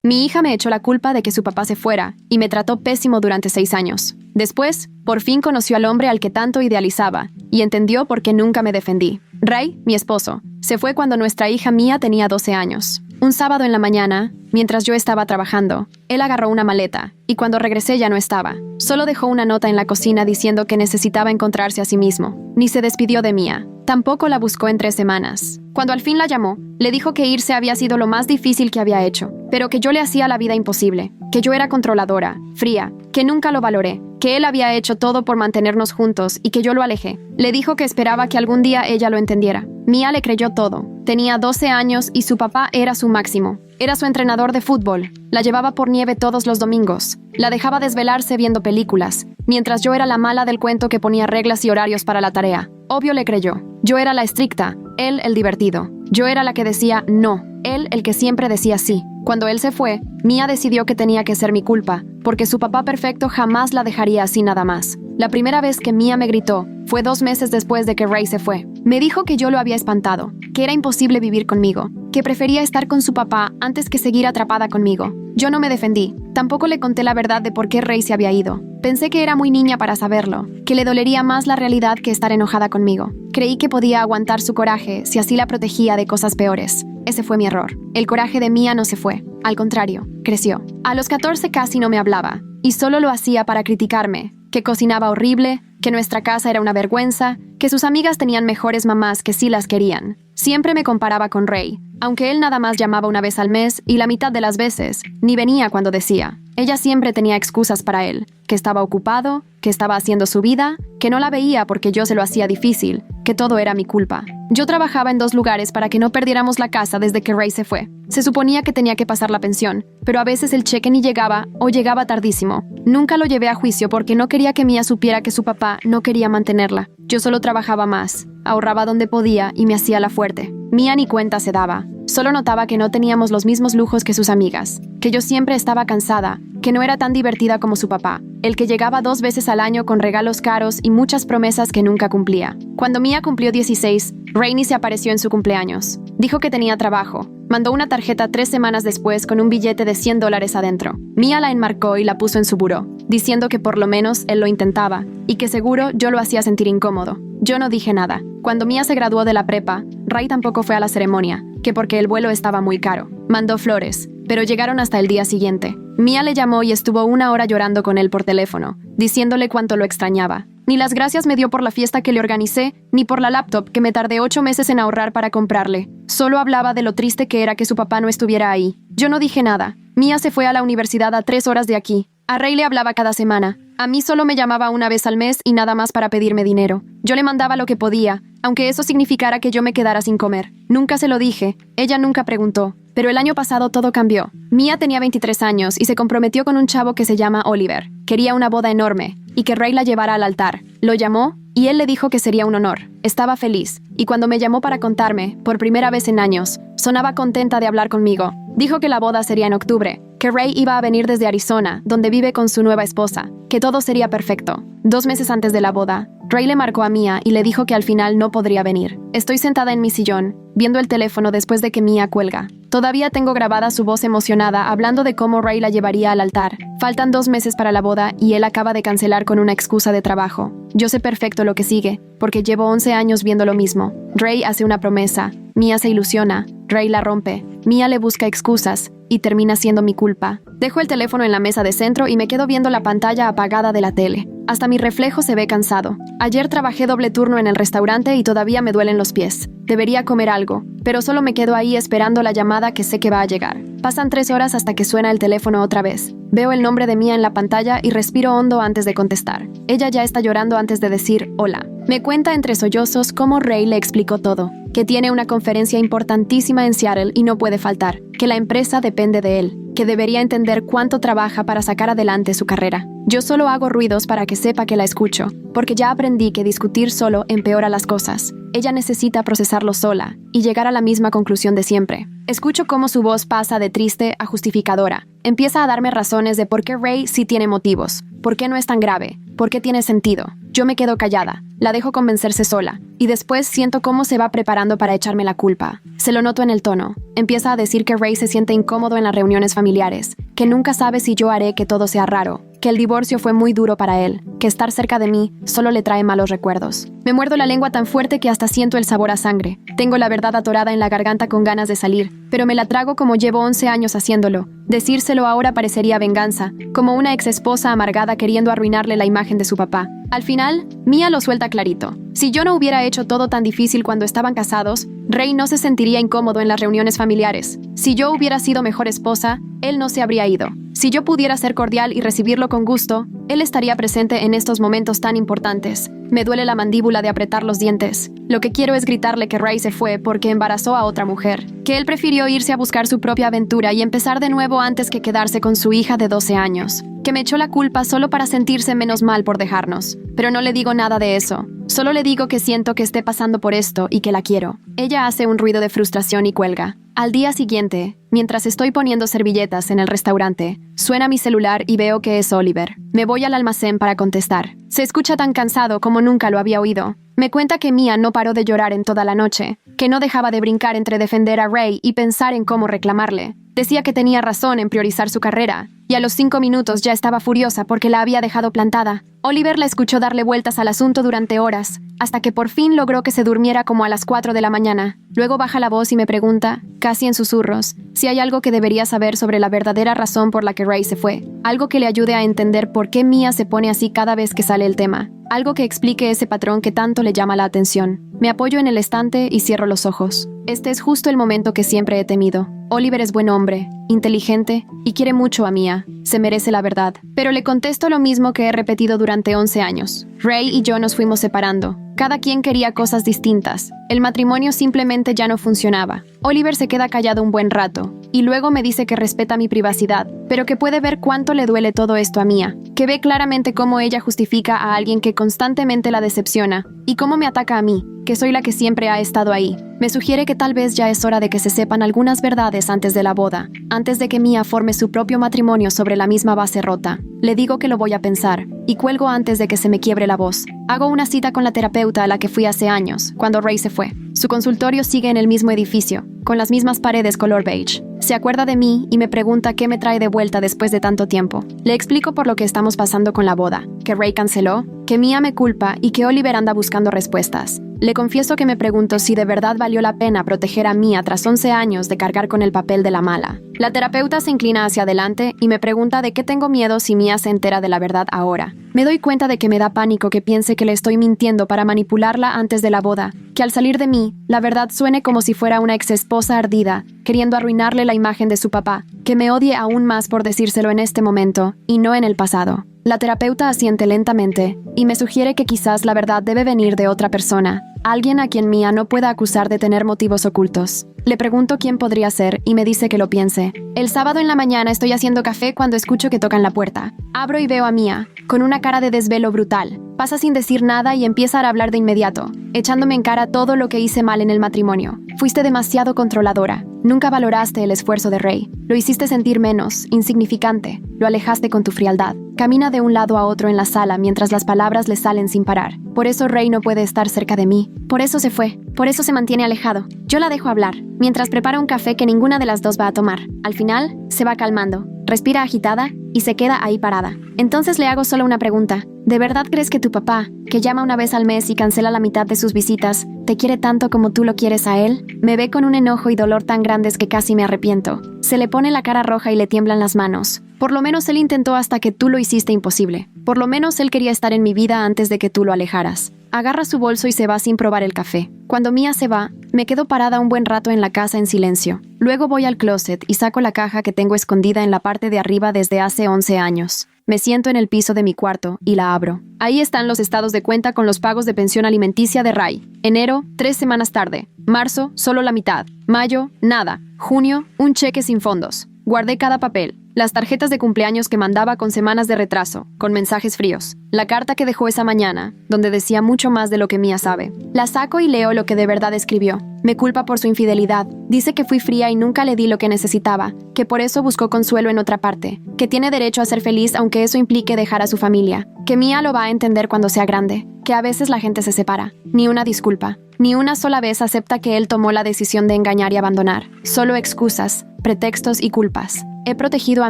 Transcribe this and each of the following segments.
Mi hija me echó la culpa de que su papá se fuera y me trató pésimo durante 6 años. Después, por fin conoció al hombre al que tanto idealizaba y entendió por qué nunca me defendí. Ray, mi esposo, se fue cuando nuestra hija Mia tenía 12 años. Un sábado en la mañana, mientras yo estaba trabajando, él agarró una maleta y cuando regresé ya no estaba. Solo dejó una nota en la cocina diciendo que necesitaba encontrarse a sí mismo. Ni se despidió de Mia. Tampoco la buscó en 3 semanas. Cuando al fin la llamó, le dijo que irse había sido lo más difícil que había hecho, pero que yo le hacía la vida imposible, que yo era controladora, fría, que nunca lo valoré, que él había hecho todo por mantenernos juntos y que yo lo alejé. Le dijo que esperaba que algún día ella lo entendiera. Mia le creyó todo. Tenía 12 años y su papá era su máximo. Era su entrenador de fútbol. La llevaba por nieve todos los domingos. La dejaba desvelarse viendo películas, mientras yo era la mala del cuento que ponía reglas y horarios para la tarea. Obvio le creyó. Yo era la estricta, él el divertido. Yo era la que decía no, él el que siempre decía sí. Cuando él se fue, Mia decidió que tenía que ser mi culpa, porque su papá perfecto jamás la dejaría así nada más. La primera vez que Mia me gritó fue 2 meses después de que Ray se fue. Me dijo que yo lo había espantado, que era imposible vivir conmigo, que prefería estar con su papá antes que seguir atrapada conmigo. Yo no me defendí. Tampoco le conté la verdad de por qué Ray se había ido. Pensé que era muy niña para saberlo, que le dolería más la realidad que estar enojada conmigo. Creí que podía aguantar su coraje si así la protegía de cosas peores. Ese fue mi error. El coraje de Mia no se fue. Al contrario, creció. A los 14 casi no me hablaba, y solo lo hacía para criticarme, que cocinaba horrible, que nuestra casa era una vergüenza, que sus amigas tenían mejores mamás que sí las querían. Siempre me comparaba con Ray, aunque él nada más llamaba una vez al mes y la mitad de las veces ni venía cuando decía. Ella siempre tenía excusas para él, que estaba ocupado, que estaba haciendo su vida, que no la veía porque yo se lo hacía difícil, que todo era mi culpa. Yo trabajaba en 2 lugares para que no perdiéramos la casa desde que Ray se fue. Se suponía que tenía que pasar la pensión, pero a veces el cheque ni llegaba o llegaba tardísimo. Nunca lo llevé a juicio porque no quería que Mia supiera que su papá no quería mantenerla. Yo solo trabajaba más, ahorraba donde podía y me hacía la fuerte. Mia ni cuenta se daba. Solo notaba que no teníamos los mismos lujos que sus amigas, que yo siempre estaba cansada, que no era tan divertida como su papá, el que llegaba 2 veces al año con regalos caros y muchas promesas que nunca cumplía. Cuando Mia cumplió 16, Rainey se apareció en su cumpleaños. Dijo que tenía trabajo. Mandó una tarjeta 3 semanas después con un billete de $100 adentro. Mia la enmarcó y la puso en su buró, diciendo que por lo menos él lo intentaba y que seguro yo lo hacía sentir incómodo. Yo no dije nada. Cuando Mia se graduó de la prepa, Ray tampoco fue a la ceremonia, que porque el vuelo estaba muy caro. Mandó flores, pero llegaron hasta el día siguiente. Mia le llamó y estuvo 1 hora llorando con él por teléfono, diciéndole cuánto lo extrañaba. Ni las gracias me dio por la fiesta que le organicé, ni por la laptop que me tardé 8 meses en ahorrar para comprarle. Solo hablaba de lo triste que era que su papá no estuviera ahí. Yo no dije nada. Mia se fue a la universidad a 3 horas de aquí. A Ray le hablaba cada semana. A mí solo me llamaba 1 vez al mes y nada más para pedirme dinero. Yo le mandaba lo que podía, aunque eso significara que yo me quedara sin comer. Nunca se lo dije. Ella nunca preguntó. Pero el año pasado todo cambió. Mia tenía 23 años y se comprometió con un chavo que se llama Oliver. Quería una boda enorme y que Ray la llevara al altar. Lo llamó y él le dijo que sería un honor. Estaba feliz y cuando me llamó para contarme, por primera vez en años, sonaba contenta de hablar conmigo. Dijo que la boda sería en octubre, que Ray iba a venir desde Arizona, donde vive con su nueva esposa, que todo sería perfecto. 2 meses antes de la boda, Ray le marcó a Mia y le dijo que al final no podría venir. Estoy sentada en mi sillón, viendo el teléfono después de que Mia cuelga. Todavía tengo grabada su voz emocionada hablando de cómo Ray la llevaría al altar. Faltan 2 meses para la boda y él acaba de cancelar con una excusa de trabajo. Yo sé perfecto lo que sigue, porque llevo 11 años viendo lo mismo. Ray hace una promesa, Mia se ilusiona, Ray la rompe, Mia le busca excusas y termina siendo mi culpa. Dejo el teléfono en la mesa de centro y me quedo viendo la pantalla apagada de la tele. Hasta mi reflejo se ve cansado. Ayer trabajé doble turno en el restaurante y todavía me duelen los pies. Debería comer algo, pero solo me quedo ahí esperando la llamada que sé que va a llegar. Pasan 3 horas hasta que suena el teléfono otra vez. Veo el nombre de Mia en la pantalla y respiro hondo antes de contestar. Ella ya está llorando antes de decir hola. Me cuenta entre sollozos cómo Ray le explicó todo, que tiene una conferencia importantísima en Seattle y no puede faltar, que la empresa depende de él, que debería entender cuánto trabaja para sacar adelante su carrera. Yo solo hago ruidos para que sepa que la escucho, porque ya aprendí que discutir solo empeora las cosas. Ella necesita procesarlo sola y llegar a la misma conclusión de siempre. Escucho cómo su voz pasa de triste a justificadora. Empieza a darme razones de por qué Ray sí tiene motivos, ¿Por qué no es tan grave? ¿Por qué tiene sentido? Yo me quedo callada. La dejo convencerse sola. Y después siento cómo se va preparando para echarme la culpa. Se lo noto en el tono. Empieza a decir que Ray se siente incómodo en las reuniones familiares, que nunca sabe si yo haré que todo sea raro, que el divorcio fue muy duro para él, que estar cerca de mí solo le trae malos recuerdos. Me muerdo la lengua tan fuerte que hasta siento el sabor a sangre. Tengo la verdad atorada en la garganta con ganas de salir, pero me la trago como llevo 11 años haciéndolo. Decírselo ahora parecería venganza, como una ex esposa amargada queriendo arruinarle la imagen de su papá. Al final, Mia lo suelta clarito. Si yo no hubiera hecho todo tan difícil cuando estaban casados, Ray no se sentiría incómodo en las reuniones familiares. Si yo hubiera sido mejor esposa, él no se habría ido. Si yo pudiera ser cordial y recibirlo con gusto, él estaría presente en estos momentos tan importantes. Me duele la mandíbula de apretar los dientes. Lo que quiero es gritarle que Ray se fue porque embarazó a otra mujer, que él prefirió irse a buscar su propia aventura y empezar de nuevo antes que quedarse con su hija de 12 años, que me echó la culpa solo para sentirse menos mal por dejarnos. Pero no le digo nada de eso. Solo le digo que siento que esté pasando por esto y que la quiero. Ella hace un ruido de frustración y cuelga. Al día siguiente, mientras estoy poniendo servilletas en el restaurante, suena mi celular y veo que es Oliver. Me voy al almacén para contestar. Se escucha tan cansado como nunca lo había oído. Me cuenta que Mia no paró de llorar en toda la noche, que no dejaba de brincar entre defender a Ray y pensar en cómo reclamarle. Decía que tenía razón en priorizar su carrera, y a los 5 minutos ya estaba furiosa porque la había dejado plantada. Oliver la escuchó darle vueltas al asunto durante horas, hasta que por fin logró que se durmiera como a las 4 de la mañana. Luego baja la voz y me pregunta, casi en susurros, si hay algo que debería saber sobre la verdadera razón por la que Ray se fue. Algo que le ayude a entender por qué Mia se pone así cada vez que sale el tema. Algo que explique ese patrón que tanto le llama la atención. Me apoyo en el estante y cierro los ojos. Este es justo el momento que siempre he temido. Oliver es buen hombre, inteligente y quiere mucho a Mia. Se merece la verdad. Pero le contesto lo mismo que he repetido durante 11 años. Ray y yo nos fuimos separando. Cada quien quería cosas distintas. El matrimonio simplemente ya no funcionaba. Oliver se queda callado un buen rato, y luego me dice que respeta mi privacidad, pero que puede ver cuánto le duele todo esto a Mia, que ve claramente cómo ella justifica a alguien que constantemente la decepciona, y cómo me ataca a mí, que soy la que siempre ha estado ahí. Me sugiere que tal vez ya es hora de que se sepan algunas verdades antes de la boda, antes de que Mia forme su propio matrimonio sobre la misma base rota. Le digo que lo voy a pensar, y cuelgo antes de que se me quiebre la voz. Hago una cita con la terapeuta a la que fui hace años, cuando Ray se fue. Su consultorio sigue en el mismo edificio, con las mismas paredes color beige. Se acuerda de mí y me pregunta qué me trae de vuelta después de tanto tiempo. Le explico por lo que estamos pasando con la boda, que Ray canceló, que Mia me culpa y que Oliver anda buscando respuestas. Le confieso que me pregunto si de verdad valió la pena proteger a Mia tras 11 años de cargar con el papel de la mala. La terapeuta se inclina hacia adelante y me pregunta de qué tengo miedo si Mia se entera de la verdad ahora. Me doy cuenta de que me da pánico que piense que le estoy mintiendo para manipularla antes de la boda, que al salir de mí, la verdad suene como si fuera una ex esposa ardida, queriendo arruinarle la imagen de su papá, que me odie aún más por decírselo en este momento, y no en el pasado. La terapeuta asiente lentamente, y me sugiere que quizás la verdad debe venir de otra persona, alguien a quien Mia no pueda acusar de tener motivos ocultos. Le pregunto quién podría ser y me dice que lo piense. El sábado en la mañana estoy haciendo café cuando escucho que tocan la puerta. Abro y veo a Mia, con una cara de desvelo brutal. Pasa sin decir nada y empieza a hablar de inmediato, echándome en cara todo lo que hice mal en el matrimonio. Fuiste demasiado controladora. Nunca valoraste el esfuerzo de Ray. Lo hiciste sentir menos, insignificante. Lo alejaste con tu frialdad. Camina de un lado a otro en la sala mientras las palabras le salen sin parar. Por eso Ray no puede estar cerca de mí. Por eso se fue. Por eso se mantiene alejado. Yo la dejo hablar, mientras prepara un café que ninguna de las dos va a tomar. Al final, se va calmando. Respira agitada y se queda ahí parada. Entonces le hago solo una pregunta. ¿De verdad crees que tu papá, que llama una vez al mes y cancela la mitad de sus visitas, te quiere tanto como tú lo quieres a él? Me ve con un enojo y dolor tan grandes que casi me arrepiento. Se le pone la cara roja y le tiemblan las manos. Por lo menos él intentó hasta que tú lo hiciste imposible. Por lo menos él quería estar en mi vida antes de que tú lo alejaras. Agarra su bolso y se va sin probar el café. Cuando Mia se va, me quedo parada un buen rato en la casa en silencio. Luego voy al closet y saco la caja que tengo escondida en la parte de arriba desde hace 11 años. Me siento en el piso de mi cuarto y la abro. Ahí están los estados de cuenta con los pagos de pensión alimenticia de Ray. Enero, 3 semanas tarde. Marzo, solo la mitad. Mayo, nada. Junio, un cheque sin fondos. Guardé cada papel. las tarjetas de cumpleaños que mandaba con semanas de retraso, con mensajes fríos, la carta que dejó esa mañana, donde decía mucho más de lo que Mia sabe. La saco y leo lo que de verdad escribió. Me culpa por su infidelidad. Dice que fui fría y nunca le di lo que necesitaba, que por eso buscó consuelo en otra parte, que tiene derecho a ser feliz aunque eso implique dejar a su familia, que Mia lo va a entender cuando sea grande, que a veces la gente se separa. Ni una disculpa. Ni una sola vez acepta que él tomó la decisión de engañar y abandonar. Solo excusas, pretextos y culpas. He protegido a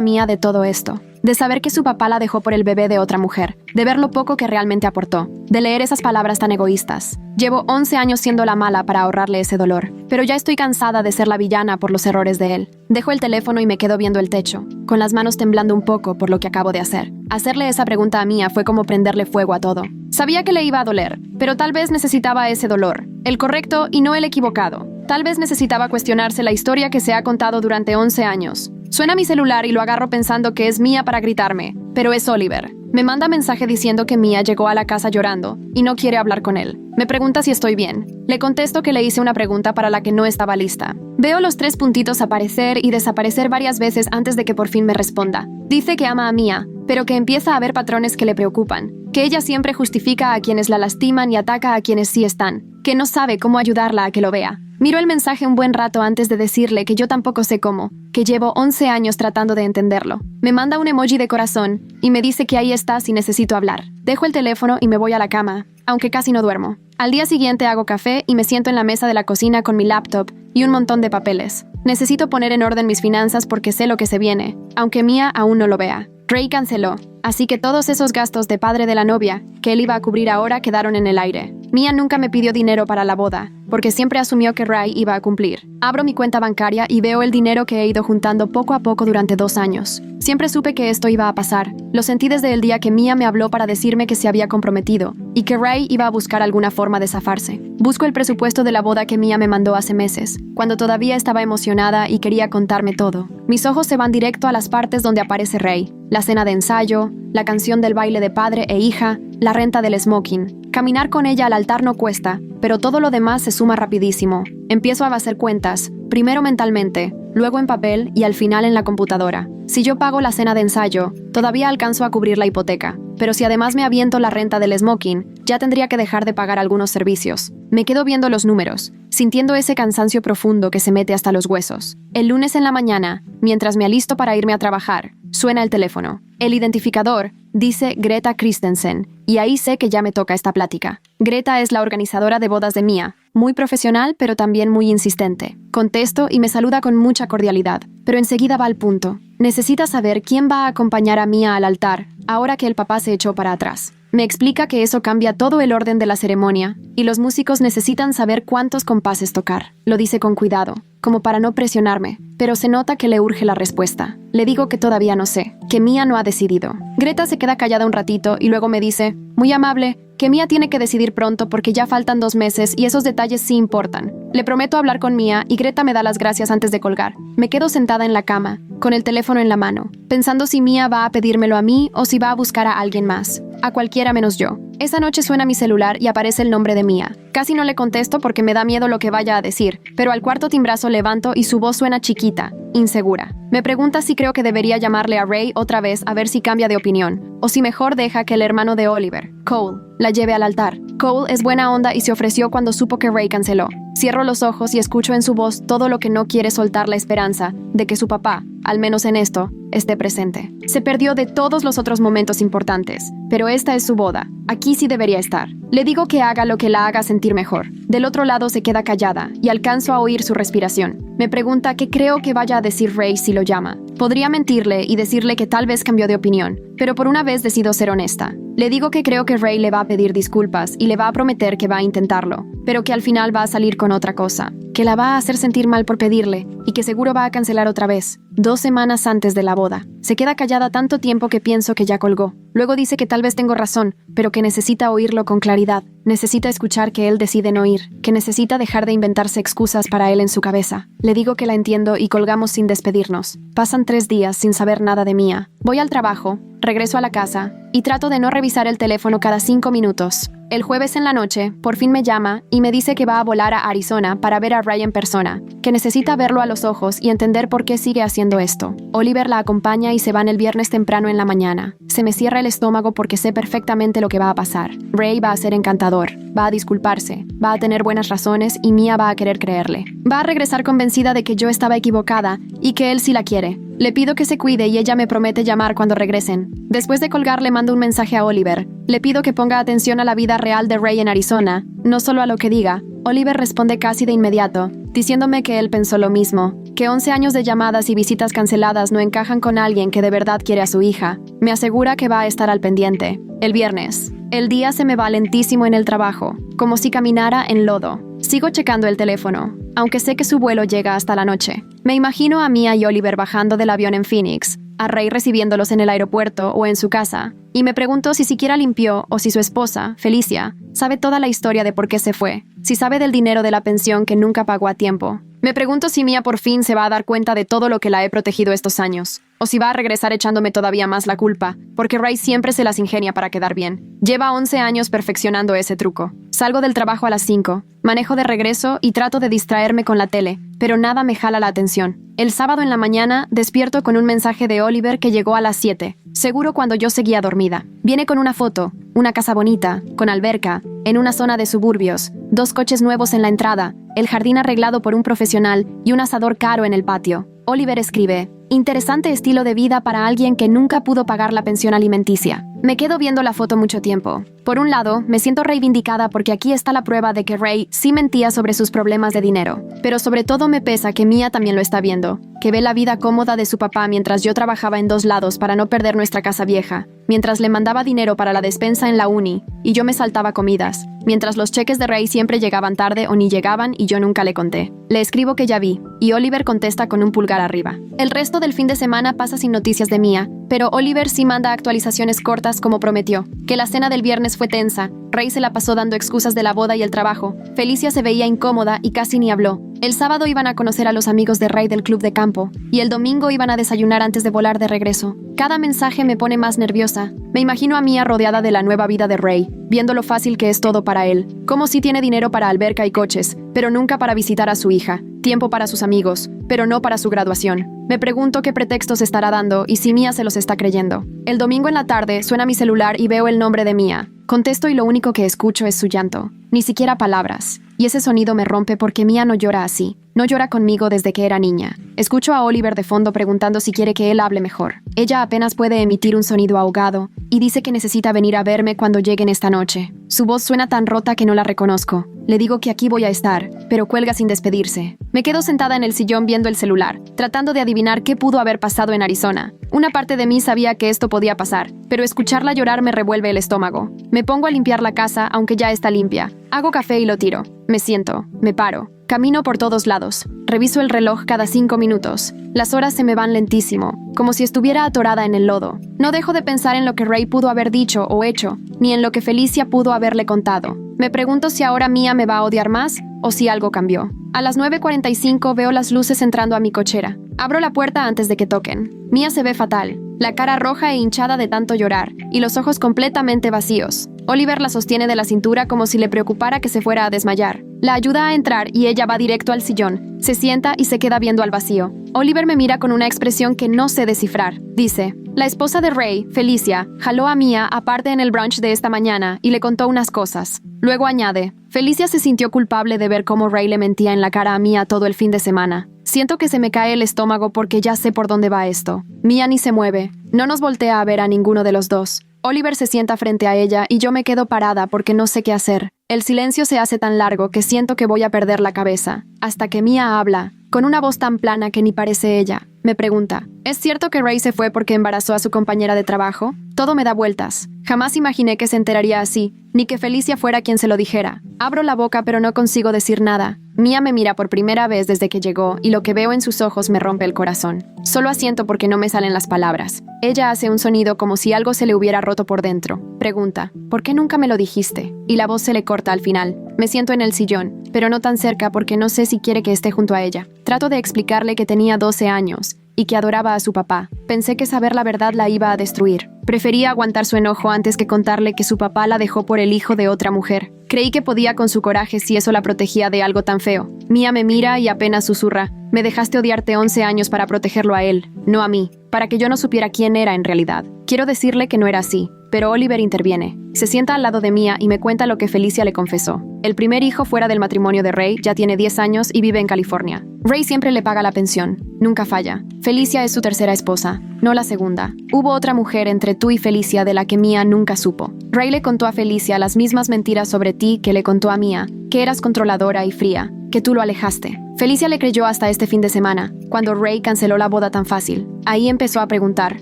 Mia de todo esto. De saber que su papá la dejó por el bebé de otra mujer. De ver lo poco que realmente aportó. De leer esas palabras tan egoístas. Llevo 11 años siendo la mala para ahorrarle ese dolor. Pero ya estoy cansada de ser la villana por los errores de él. Dejo el teléfono y me quedo viendo el techo, con las manos temblando un poco por lo que acabo de hacer. Hacerle esa pregunta a Mia fue como prenderle fuego a todo. Sabía que le iba a doler, pero tal vez necesitaba ese dolor. El correcto y no el equivocado. Tal vez necesitaba cuestionarse la historia que se ha contado durante 11 años. Suena mi celular y lo agarro pensando que es Mia para gritarme, pero es Oliver. Me manda mensaje diciendo que Mia llegó a la casa llorando y no quiere hablar con él. Me pregunta si estoy bien. Le contesto que le hice una pregunta para la que no estaba lista. Veo los 3 puntitos aparecer y desaparecer varias veces antes de que por fin me responda. Dice que ama a Mia, pero que empieza a ver patrones que le preocupan. Que ella siempre justifica a quienes la lastiman y ataca a quienes sí están. Que no sabe cómo ayudarla a que lo vea. Miro el mensaje un buen rato antes de decirle que yo tampoco sé cómo, que llevo 11 años tratando de entenderlo. Me manda un emoji de corazón y me dice que ahí está si necesito hablar. Dejo el teléfono y me voy a la cama, aunque casi no duermo. Al día siguiente hago café y me siento en la mesa de la cocina con mi laptop y un montón de papeles. Necesito poner en orden mis finanzas porque sé lo que se viene, aunque Mia aún no lo vea. Ray canceló, así que todos esos gastos de padre de la novia que él iba a cubrir ahora quedaron en el aire. Mia nunca me pidió dinero para la boda, porque siempre asumió que Ray iba a cumplir. Abro mi cuenta bancaria y veo el dinero que he ido juntando poco a poco durante 2 años. Siempre supe que esto iba a pasar. Lo sentí desde el día que Mia me habló para decirme que se había comprometido y que Ray iba a buscar alguna forma de zafarse. Busco el presupuesto de la boda que Mia me mandó hace meses, cuando todavía estaba emocionada y quería contarme todo. Mis ojos se van directo a las partes donde aparece Ray. La cena de ensayo, la canción del baile de padre e hija, la renta del smoking. Caminar con ella al altar no cuesta, pero todo lo demás se suma rapidísimo. Empiezo a hacer cuentas, primero mentalmente, luego en papel y al final en la computadora. Si yo pago la cena de ensayo, todavía alcanzo a cubrir la hipoteca, pero si además me aviento la renta del smoking, ya tendría que dejar de pagar algunos servicios. Me quedo viendo los números, sintiendo ese cansancio profundo que se mete hasta los huesos. El lunes en la mañana, mientras me alisto para irme a trabajar, suena el teléfono. El identificador dice Greta Christensen, y ahí sé que ya me toca esta plática. Greta es la organizadora de bodas de Mia, muy profesional pero también muy insistente. Contesto y me saluda con mucha cordialidad, pero enseguida va al punto. Necesita saber quién va a acompañar a Mia al altar, ahora que el papá se echó para atrás. Me explica que eso cambia todo el orden de la ceremonia, y los músicos necesitan saber cuántos compases tocar. Lo dice con cuidado, como para no presionarme, pero se nota que le urge la respuesta. Le digo que todavía no sé, que Mia no ha decidido. Greta se queda callada un ratito y luego me dice, muy amable, que Mia tiene que decidir pronto porque ya faltan 2 meses y esos detalles sí importan. Le prometo hablar con Mia y Greta me da las gracias antes de colgar. Me quedo sentada en la cama, con el teléfono en la mano, pensando si Mia va a pedírmelo a mí o si va a buscar a alguien más. A cualquiera menos yo. Esa noche suena mi celular y aparece el nombre de Mia. Casi no le contesto porque me da miedo lo que vaya a decir, pero al cuarto timbrazo levanto y su voz suena chiquita, insegura. Me pregunta si creo que debería llamarle a Ray otra vez a ver si cambia de opinión, o si mejor deja que el hermano de Oliver, Cole, la lleve al altar. Cole es buena onda y se ofreció cuando supo que Ray canceló. Cierro los ojos y escucho en su voz todo lo que no quiere soltar la esperanza de que su papá, al menos en esto, esté presente. Se perdió de todos los otros momentos importantes, pero esta es su boda. Aquí sí debería estar. Le digo que haga lo que la haga sentir mejor. Del otro lado se queda callada y alcanzo a oír su respiración. Me pregunta qué creo que vaya a decir Ray si lo llama. Podría mentirle y decirle que tal vez cambió de opinión, pero por una vez decido ser honesta. Le digo que creo que Ray le va a pedir disculpas y le va a prometer que va a intentarlo, pero que al final va a salir con otra cosa, que la va a hacer sentir mal por pedirle y que seguro va a cancelar otra vez, 2 semanas antes de la boda. Se queda callada tanto tiempo que pienso que ya colgó. Luego dice que tal vez tengo razón, pero que necesita oírlo con claridad. Necesita escuchar que él decide no ir, que necesita dejar de inventarse excusas para él en su cabeza. Le digo que la entiendo y colgamos sin despedirnos. Pasan 3 días sin saber nada de Mia. Voy al trabajo, regreso a la casa y trato de no revisar el teléfono cada 5 minutos. El jueves en la noche, por fin me llama y me dice que va a volar a Arizona para ver a Ray en persona, que necesita verlo a los ojos y entender por qué sigue haciendo esto. Oliver la acompaña y se van el viernes temprano en la mañana. Se me cierra el estómago porque sé perfectamente lo que va a pasar. Ray va a ser encantador, va a disculparse, va a tener buenas razones y Mia va a querer creerle. Va a regresar convencida de que yo estaba equivocada y que él sí la quiere. Le pido que se cuide y ella me promete llamar cuando regresen. Después de colgar le mando un mensaje a Oliver. Le pido que ponga atención a la vida real de Ray en Arizona, no solo a lo que diga. Oliver responde casi de inmediato, diciéndome que él pensó lo mismo, que 11 años de llamadas y visitas canceladas no encajan con alguien que de verdad quiere a su hija. Me asegura que va a estar al pendiente. El viernes. El día se me va lentísimo en el trabajo, como si caminara en lodo. Sigo checando el teléfono, aunque sé que su vuelo llega hasta la noche. Me imagino a Mia y Oliver bajando del avión en Phoenix, a Ray recibiéndolos en el aeropuerto o en su casa, y me pregunto si siquiera limpió o si su esposa, Felicia, sabe toda la historia de por qué se fue, si sabe del dinero de la pensión que nunca pagó a tiempo. Me pregunto si Mia por fin se va a dar cuenta de todo lo que la he protegido estos años, o si va a regresar echándome todavía más la culpa, porque Ray siempre se las ingenia para quedar bien. Lleva 11 años perfeccionando ese truco. Salgo del trabajo a las 5, manejo de regreso y trato de distraerme con la tele, pero nada me jala la atención. El sábado en la mañana despierto con un mensaje de Oliver que llegó a las 7, seguro cuando yo seguía dormida. Viene con una foto, una casa bonita, con alberca, en una zona de suburbios, 2 coches nuevos en la entrada, el jardín arreglado por un profesional y un asador caro en el patio. Oliver escribe: interesante estilo de vida para alguien que nunca pudo pagar la pensión alimenticia. Me quedo viendo la foto mucho tiempo. Por un lado, me siento reivindicada porque aquí está la prueba de que Ray sí mentía sobre sus problemas de dinero. Pero sobre todo me pesa que Mia también lo está viendo, que ve la vida cómoda de su papá mientras yo trabajaba en 2 lados para no perder nuestra casa vieja, mientras le mandaba dinero para la despensa en la uni y yo me saltaba comidas, mientras los cheques de Ray siempre llegaban tarde o ni llegaban y yo nunca le conté. Le escribo que ya vi, y Oliver contesta con un pulgar arriba. El resto del fin de semana pasa sin noticias de Mia, pero Oliver sí manda actualizaciones cortas como prometió. Que la cena del viernes fue tensa, Ray se la pasó dando excusas de la boda y el trabajo, Felicia se veía incómoda y casi ni habló. El sábado iban a conocer a los amigos de Ray del club de campo, y el domingo iban a desayunar antes de volar de regreso. Cada mensaje me pone más nerviosa. Me imagino a Mia rodeada de la nueva vida de Ray, viendo lo fácil que es todo para él, como si tiene dinero para alberca y coches, pero nunca para visitar a su hija, tiempo para sus amigos, pero no para su graduación. Me pregunto qué pretextos estará dando y si Mia se los está creyendo. El domingo en la tarde suena mi celular y veo el nombre de Mia. Contesto y lo único que escucho es su llanto, ni siquiera palabras. Y ese sonido me rompe porque Mia no llora así. No llora conmigo desde que era niña. Escucho a Oliver de fondo preguntando si quiere que él hable mejor. Ella apenas puede emitir un sonido ahogado y dice que necesita venir a verme cuando lleguen esta noche. Su voz suena tan rota que no la reconozco. Le digo que aquí voy a estar, pero cuelga sin despedirse. Me quedo sentada en el sillón viendo el celular, tratando de adivinar qué pudo haber pasado en Arizona. Una parte de mí sabía que esto podía pasar, pero escucharla llorar me revuelve el estómago. Me pongo a limpiar la casa, aunque ya está limpia. Hago café y lo tiro. Me siento, me paro. Camino por todos lados. Reviso el reloj cada 5 minutos. Las horas se me van lentísimo, como si estuviera atorada en el lodo. No dejo de pensar en lo que Ray pudo haber dicho o hecho, ni en lo que Felicia pudo haberle contado. Me pregunto si ahora Mia me va a odiar más o si algo cambió. A las 9:45 veo las luces entrando a mi cochera. Abro la puerta antes de que toquen. Mia se ve fatal, la cara roja e hinchada de tanto llorar, y los ojos completamente vacíos. Oliver la sostiene de la cintura como si le preocupara que se fuera a desmayar. La ayuda a entrar y ella va directo al sillón. Se sienta y se queda viendo al vacío. Oliver me mira con una expresión que no sé descifrar. Dice: la esposa de Ray, Felicia, jaló a Mia aparte en el brunch de esta mañana y le contó unas cosas. Luego añade: Felicia se sintió culpable de ver cómo Ray le mentía en la cara a Mia todo el fin de semana. Siento que se me cae el estómago porque ya sé por dónde va esto. Mia ni se mueve. No nos voltea a ver a ninguno de los dos. Oliver se sienta frente a ella y yo me quedo parada porque no sé qué hacer. El silencio se hace tan largo que siento que voy a perder la cabeza. Hasta que Mia habla, con una voz tan plana que ni parece ella. Me pregunta: ¿es cierto que Ray se fue porque embarazó a su compañera de trabajo? Todo me da vueltas. Jamás imaginé que se enteraría así, ni que Felicia fuera quien se lo dijera. Abro la boca pero no consigo decir nada. Mia me mira por primera vez desde que llegó y lo que veo en sus ojos me rompe el corazón. Solo asiento porque no me salen las palabras. Ella hace un sonido como si algo se le hubiera roto por dentro. Pregunta: ¿por qué nunca me lo dijiste? Y la voz se le corta al final. Me siento en el sillón, pero no tan cerca porque no sé si quiere que esté junto a ella. Trato de explicarle que tenía 12 años y que adoraba a su papá. Pensé que saber la verdad la iba a destruir. Prefería aguantar su enojo antes que contarle que su papá la dejó por el hijo de otra mujer. Creí que podía con su coraje si eso la protegía de algo tan feo. Mia me mira y apenas susurra: me dejaste odiarte 11 años para protegerlo a él, no a mí, para que yo no supiera quién era en realidad. Quiero decirle que no era así, pero Oliver interviene. Se sienta al lado de Mia y me cuenta lo que Felicia le confesó. El primer hijo fuera del matrimonio de Ray ya tiene 10 años y vive en California. Ray siempre le paga la pensión, nunca falla. Felicia es su tercera esposa, no la segunda. Hubo otra mujer entre tú y Felicia de la que Mia nunca supo. Ray le contó a Felicia las mismas mentiras sobre ti que le contó a Mia, que eras controladora y fría, que tú lo alejaste. Felicia le creyó hasta este fin de semana, cuando Ray canceló la boda tan fácil. Ahí empezó a preguntar,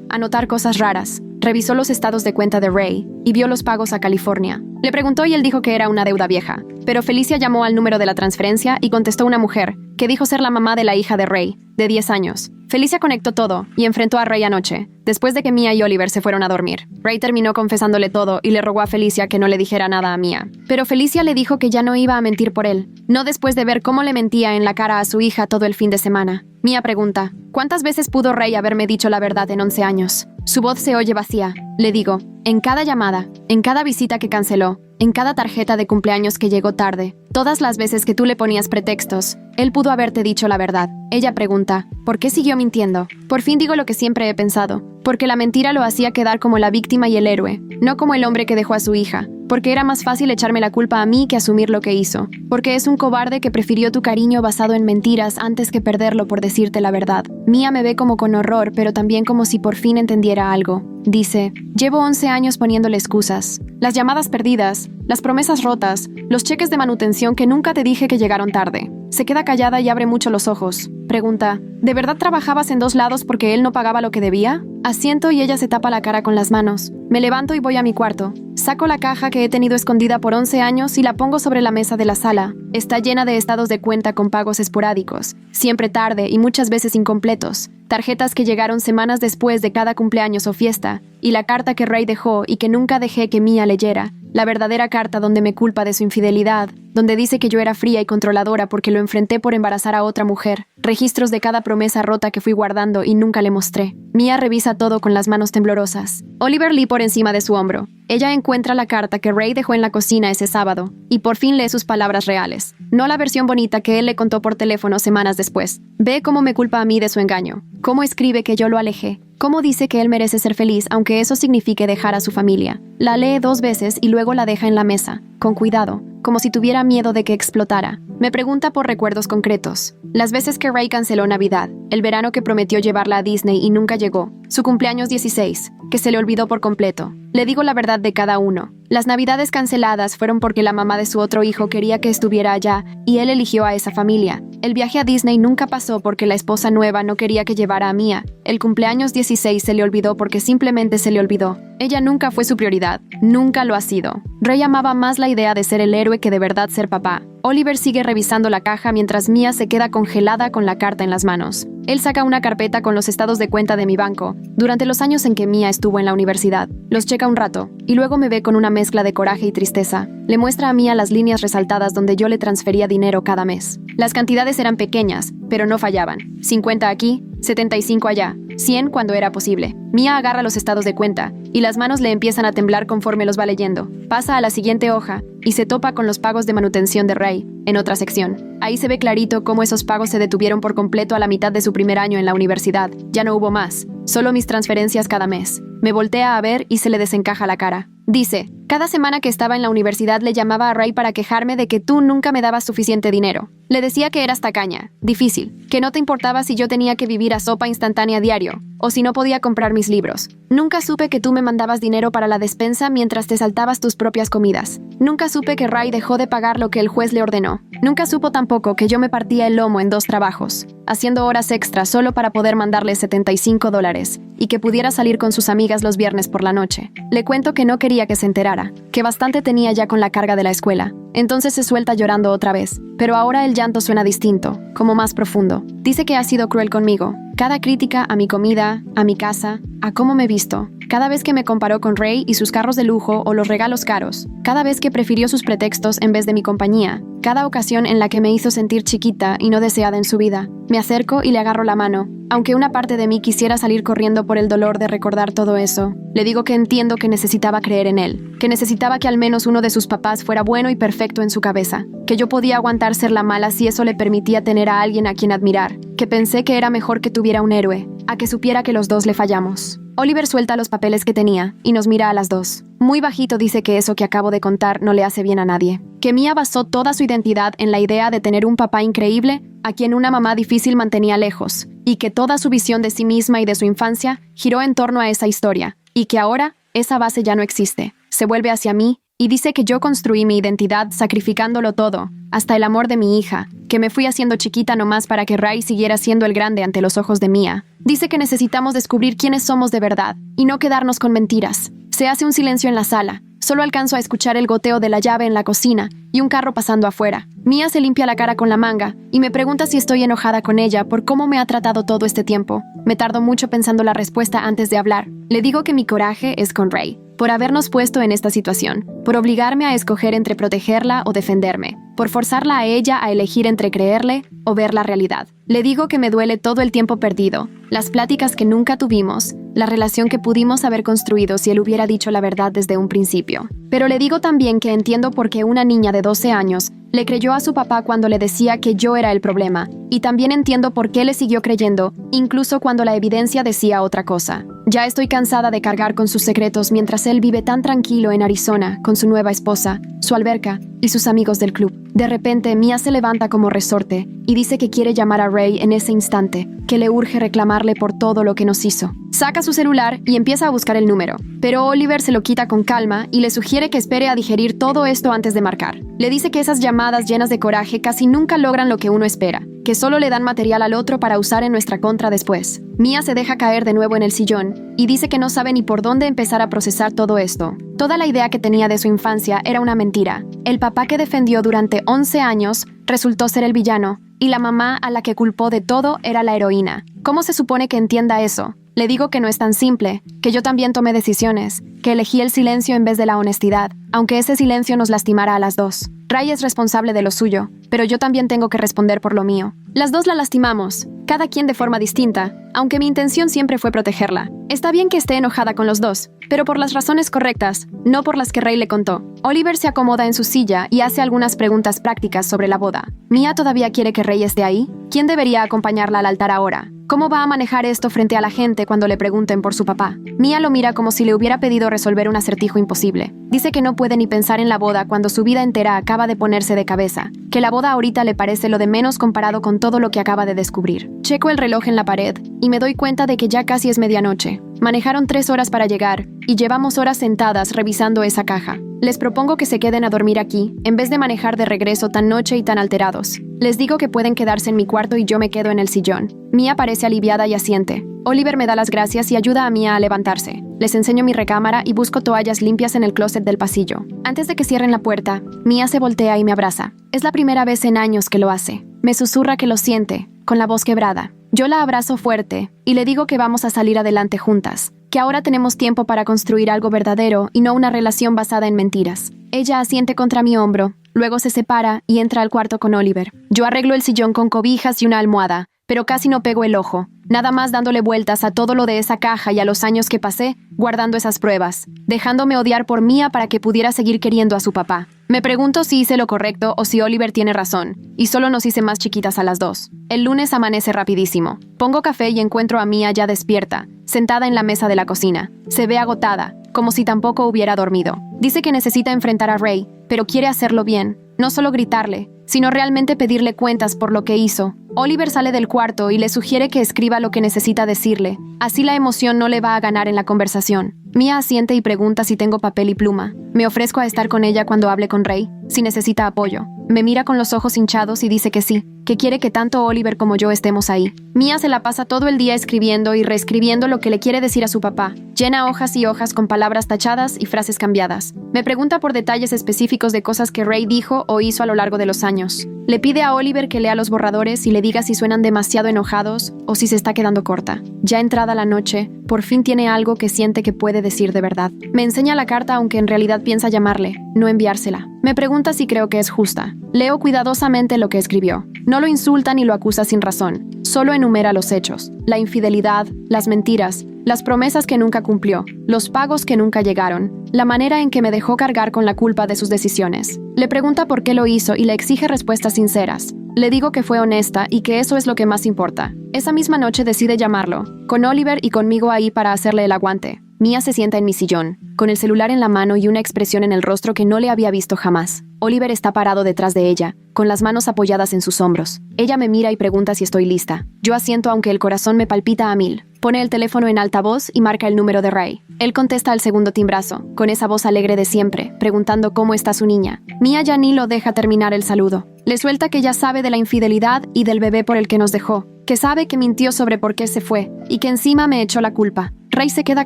a notar cosas raras. Revisó los estados de cuenta de Ray y vio los pagos a California. Le preguntó y él dijo que era una deuda vieja, pero Felicia llamó al número de la transferencia y contestó una mujer, que dijo ser la mamá de la hija de Ray, de 10 años. Felicia conectó todo y enfrentó a Ray anoche, después de que Mia y Oliver se fueron a dormir. Ray terminó confesándole todo y le rogó a Felicia que no le dijera nada a Mia. Pero Felicia le dijo que ya no iba a mentir por él, no después de ver cómo le mentía en la cara a su hija todo el fin de semana. Mia pregunta, ¿cuántas veces pudo Ray haberme dicho la verdad en 11 años? Su voz se oye vacía. Le digo, en cada llamada, en cada visita que canceló, en cada tarjeta de cumpleaños que llegó tarde, todas las veces que tú le ponías pretextos, él pudo haberte dicho la verdad. Ella pregunta, ¿por qué siguió mintiendo? Por fin digo lo que siempre he pensado, porque la mentira lo hacía quedar como la víctima y el héroe, no como el hombre que dejó a su hija, porque era más fácil echarme la culpa a mí que asumir lo que hizo, porque es un cobarde que prefirió tu cariño basado en mentiras antes que perderlo por decirte la verdad. Mia me ve como con horror, pero también como si por fin entendiera algo. Dice, llevo 11 años poniéndole excusas. Las llamadas perdidas, las promesas rotas, los cheques de manutención que nunca te dije que llegaron tarde. Se queda callada y abre mucho los ojos. Pregunta, ¿de verdad trabajabas en 2 lados porque él no pagaba lo que debía? Asiento y ella se tapa la cara con las manos. Me levanto y voy a mi cuarto. Saco la caja que he tenido escondida por 11 años y la pongo sobre la mesa de la sala. Está llena de estados de cuenta con pagos esporádicos, siempre tarde y muchas veces incompletos. Tarjetas que llegaron semanas después de cada cumpleaños o fiesta. Y la carta que Ray dejó y que nunca dejé que Mia leyera. La verdadera carta donde me culpa de su infidelidad, donde dice que yo era fría y controladora porque lo enfrenté por embarazar a otra mujer. Registros de cada promesa rota que fui guardando y nunca le mostré. Mia revisa todo con las manos temblorosas. Oliver lee por encima de su hombro. Ella encuentra la carta que Ray dejó en la cocina ese sábado y por fin lee sus palabras reales, no la versión bonita que él le contó por teléfono semanas después. Ve cómo me culpa a mí de su engaño, cómo escribe que yo lo alejé, cómo dice que él merece ser feliz aunque eso signifique dejar a su familia. La lee 2 veces y luego la deja en la mesa, con cuidado, como si tuviera miedo de que explotara. Me pregunta por recuerdos concretos. Las veces que Ray canceló Navidad, el verano que prometió llevarla a Disney y nunca llegó, su cumpleaños 16, que se le olvidó por completo. Le digo la verdad de cada uno. Las navidades canceladas fueron porque la mamá de su otro hijo quería que estuviera allá y él eligió a esa familia. El viaje a Disney nunca pasó porque la esposa nueva no quería que llevara a Mia. El cumpleaños 16 se le olvidó porque simplemente se le olvidó. Ella nunca fue su prioridad. Nunca lo ha sido. Ray amaba más la idea de ser el héroe que de verdad ser papá. Oliver sigue revisando la caja mientras Mia se queda congelada con la carta en las manos. Él saca una carpeta con los estados de cuenta de mi banco, durante los años en que Mia estuvo en la universidad. Los checa un rato, y luego me ve con una mezcla de coraje y tristeza. Le muestra a Mia las líneas resaltadas donde yo le transfería dinero cada mes. Las cantidades eran pequeñas, pero no fallaban. 50 aquí, 75 allá, 100 cuando era posible. Mia agarra los estados de cuenta, y las manos le empiezan a temblar conforme los va leyendo. Pasa a la siguiente hoja, y se topa con los pagos de manutención de Ray, en otra sección. Ahí se ve clarito cómo esos pagos se detuvieron por completo a la mitad de su primer año en la universidad. Ya no hubo más, solo mis transferencias cada mes. Me voltea a ver y se le desencaja la cara. Dice, cada semana que estaba en la universidad le llamaba a Ray para quejarme de que tú nunca me dabas suficiente dinero. Le decía que eras tacaña, difícil, que no te importaba si yo tenía que vivir a sopa instantánea diario, o si no podía comprar mis libros. Nunca supe que tú me mandabas dinero para la despensa mientras te saltabas tus propias comidas. Nunca supe que Ray dejó de pagar lo que el juez le ordenó. Nunca supo tampoco que yo me partía el lomo en 2 trabajos, haciendo horas extras solo para poder mandarle $75 y que pudiera salir con sus amigas los viernes por la noche. Le cuento que no quería que se enterara, que bastante tenía ya con la carga de la escuela. Entonces se suelta llorando otra vez, pero ahora el llanto suena distinto, como más profundo. Dice que ha sido cruel conmigo. Cada crítica a mi comida, a mi casa, a cómo me visto. Cada vez que me comparó con Ray y sus carros de lujo o los regalos caros. Cada vez que prefirió sus pretextos en vez de mi compañía. Cada ocasión en la que me hizo sentir chiquita y no deseada en su vida. Me acerco y le agarro la mano. Aunque una parte de mí quisiera salir corriendo por el dolor de recordar todo eso, le digo que entiendo que necesitaba creer en él. Que necesitaba que al menos uno de sus papás fuera bueno y perfecto en su cabeza. Que yo podía aguantar ser la mala si eso le permitía tener a alguien a quien admirar. Que pensé que era mejor que tuviera un héroe, a que supiera que los dos le fallamos. Oliver suelta los papeles que tenía y nos mira a las dos. Muy bajito dice que eso que acabo de contar no le hace bien a nadie. Que Mia basó toda su identidad en la idea de tener un papá increíble a quien una mamá difícil mantenía lejos, y que toda su visión de sí misma y de su infancia giró en torno a esa historia, y que ahora esa base ya no existe. Se vuelve hacia mí y dice que yo construí mi identidad sacrificándolo todo, hasta el amor de mi hija, que me fui haciendo chiquita nomás para que Ray siguiera siendo el grande ante los ojos de Mia. Dice que necesitamos descubrir quiénes somos de verdad, y no quedarnos con mentiras. Se hace un silencio en la sala. Solo alcanzo a escuchar el goteo de la llave en la cocina y un carro pasando afuera. Mia se limpia la cara con la manga y me pregunta si estoy enojada con ella por cómo me ha tratado todo este tiempo. Me tardo mucho pensando la respuesta antes de hablar. Le digo que mi coraje es con Ray, por habernos puesto en esta situación, por obligarme a escoger entre protegerla o defenderme, por forzarla a ella a elegir entre creerle o ver la realidad. Le digo que me duele todo el tiempo perdido, las pláticas que nunca tuvimos, la relación que pudimos haber construido si él hubiera dicho la verdad desde un principio. Pero le digo también que entiendo por qué una niña de 12 años le creyó a su papá cuando le decía que yo era el problema, y también entiendo por qué le siguió creyendo, incluso cuando la evidencia decía otra cosa. Ya estoy cansada de cargar con sus secretos mientras él vive tan tranquilo en Arizona con su nueva esposa, su alberca y sus amigos del club. De repente, Mia se levanta como resorte y dice que quiere llamar a Ray en ese instante, que le urge reclamarle por todo lo que nos hizo. Saca su celular y empieza a buscar el número, pero Oliver se lo quita con calma y le sugiere que espere a digerir todo esto antes de marcar. Le dice que esas llamadas llenas de coraje casi nunca logran lo que uno espera, que solo le dan material al otro para usar en nuestra contra después. Mia se deja caer de nuevo en el sillón y dice que no sabe ni por dónde empezar a procesar todo esto. Toda la idea que tenía de su infancia era una mentira. El papá que defendió durante 11 años resultó ser el villano, y la mamá a la que culpó de todo era la heroína. ¿Cómo se supone que entienda eso? Le digo que no es tan simple, que yo también tomé decisiones, que elegí el silencio en vez de la honestidad, aunque ese silencio nos lastimara a las dos. Ray es responsable de lo suyo, pero yo también tengo que responder por lo mío. Las dos la lastimamos, cada quien de forma distinta, aunque mi intención siempre fue protegerla. Está bien que esté enojada con los dos, pero por las razones correctas, no por las que Ray le contó. Oliver se acomoda en su silla y hace algunas preguntas prácticas sobre la boda. ¿Mia todavía quiere que Ray esté ahí? ¿Quién debería acompañarla al altar ahora? ¿Cómo va a manejar esto frente a la gente cuando le pregunten por su papá? Mia lo mira como si le hubiera pedido resolver un acertijo imposible. Dice que no puede ni pensar en la boda cuando su vida entera acaba de ponerse de cabeza, que la boda ahorita le parece lo de menos comparado con todo lo que acaba de descubrir. Checo el reloj en la pared y me doy cuenta de que ya casi es medianoche. Manejaron 3 horas para llegar y llevamos horas sentadas revisando esa caja. Les propongo que se queden a dormir aquí, en vez de manejar de regreso tan noche y tan alterados. Les digo que pueden quedarse en mi cuarto y yo me quedo en el sillón. Mia parece aliviada y asiente. Oliver me da las gracias y ayuda a Mia a levantarse. Les enseño mi recámara y busco toallas limpias en el closet del pasillo. Antes de que cierren la puerta, Mia se voltea y me abraza. Es la primera vez en años que lo hace. Me susurra que lo siente, con la voz quebrada. Yo la abrazo fuerte y le digo que vamos a salir adelante juntas, que ahora tenemos tiempo para construir algo verdadero y no una relación basada en mentiras. Ella asiente contra mi hombro, luego se separa y entra al cuarto con Oliver. Yo arreglo el sillón con cobijas y una almohada, pero casi no pego el ojo, nada más dándole vueltas a todo lo de esa caja y a los años que pasé guardando esas pruebas, dejándome odiar por Mia para que pudiera seguir queriendo a su papá. Me pregunto si hice lo correcto o si Oliver tiene razón, y solo nos hice más chiquitas a las dos. El lunes amanece rapidísimo. Pongo café y encuentro a Mia ya despierta, sentada en la mesa de la cocina. Se ve agotada, como si tampoco hubiera dormido. Dice que necesita enfrentar a Ray, pero quiere hacerlo bien, no solo gritarle, sino realmente pedirle cuentas por lo que hizo. Oliver sale del cuarto y le sugiere que escriba lo que necesita decirle. Así la emoción no le va a ganar en la conversación. Mia asiente y pregunta si tengo papel y pluma. Me ofrezco a estar con ella cuando hable con Ray, si necesita apoyo. Me mira con los ojos hinchados y dice que sí, que quiere que tanto Oliver como yo estemos ahí. Mia se la pasa todo el día escribiendo y reescribiendo lo que le quiere decir a su papá. Llena hojas y hojas con palabras tachadas y frases cambiadas. Me pregunta por detalles específicos de cosas que Ray dijo o hizo a lo largo de los años. Le pide a Oliver que lea los borradores y le diga si suenan demasiado enojados o si se está quedando corta. Ya entrada la noche, por fin tiene algo que siente que puede decir de verdad. Me enseña la carta aunque en realidad piensa llamarle, no enviársela. Me pregunta si creo que es justa. Leo cuidadosamente lo que escribió. No lo insulta ni lo acusa sin razón. Solo enumera los hechos, la infidelidad, las mentiras, las promesas que nunca cumplió, los pagos que nunca llegaron, la manera en que me dejó cargar con la culpa de sus decisiones. Le pregunta por qué lo hizo y le exige respuestas sinceras. Le digo que fue honesta y que eso es lo que más importa. Esa misma noche decide llamarlo, con Oliver y conmigo ahí para hacerle el aguante. Mia se sienta en mi sillón, con el celular en la mano y una expresión en el rostro que no le había visto jamás. Oliver está parado detrás de ella, con las manos apoyadas en sus hombros. Ella me mira y pregunta si estoy lista. Yo asiento aunque el corazón me palpita a mil. Pone el teléfono en altavoz y marca el número de Ray. Él contesta al segundo timbrazo, con esa voz alegre de siempre, preguntando cómo está su niña. Mia ya ni lo deja terminar el saludo. Le suelta que ya sabe de la infidelidad y del bebé por el que nos dejó, que sabe que mintió sobre por qué se fue, y que encima me echó la culpa. Ray se queda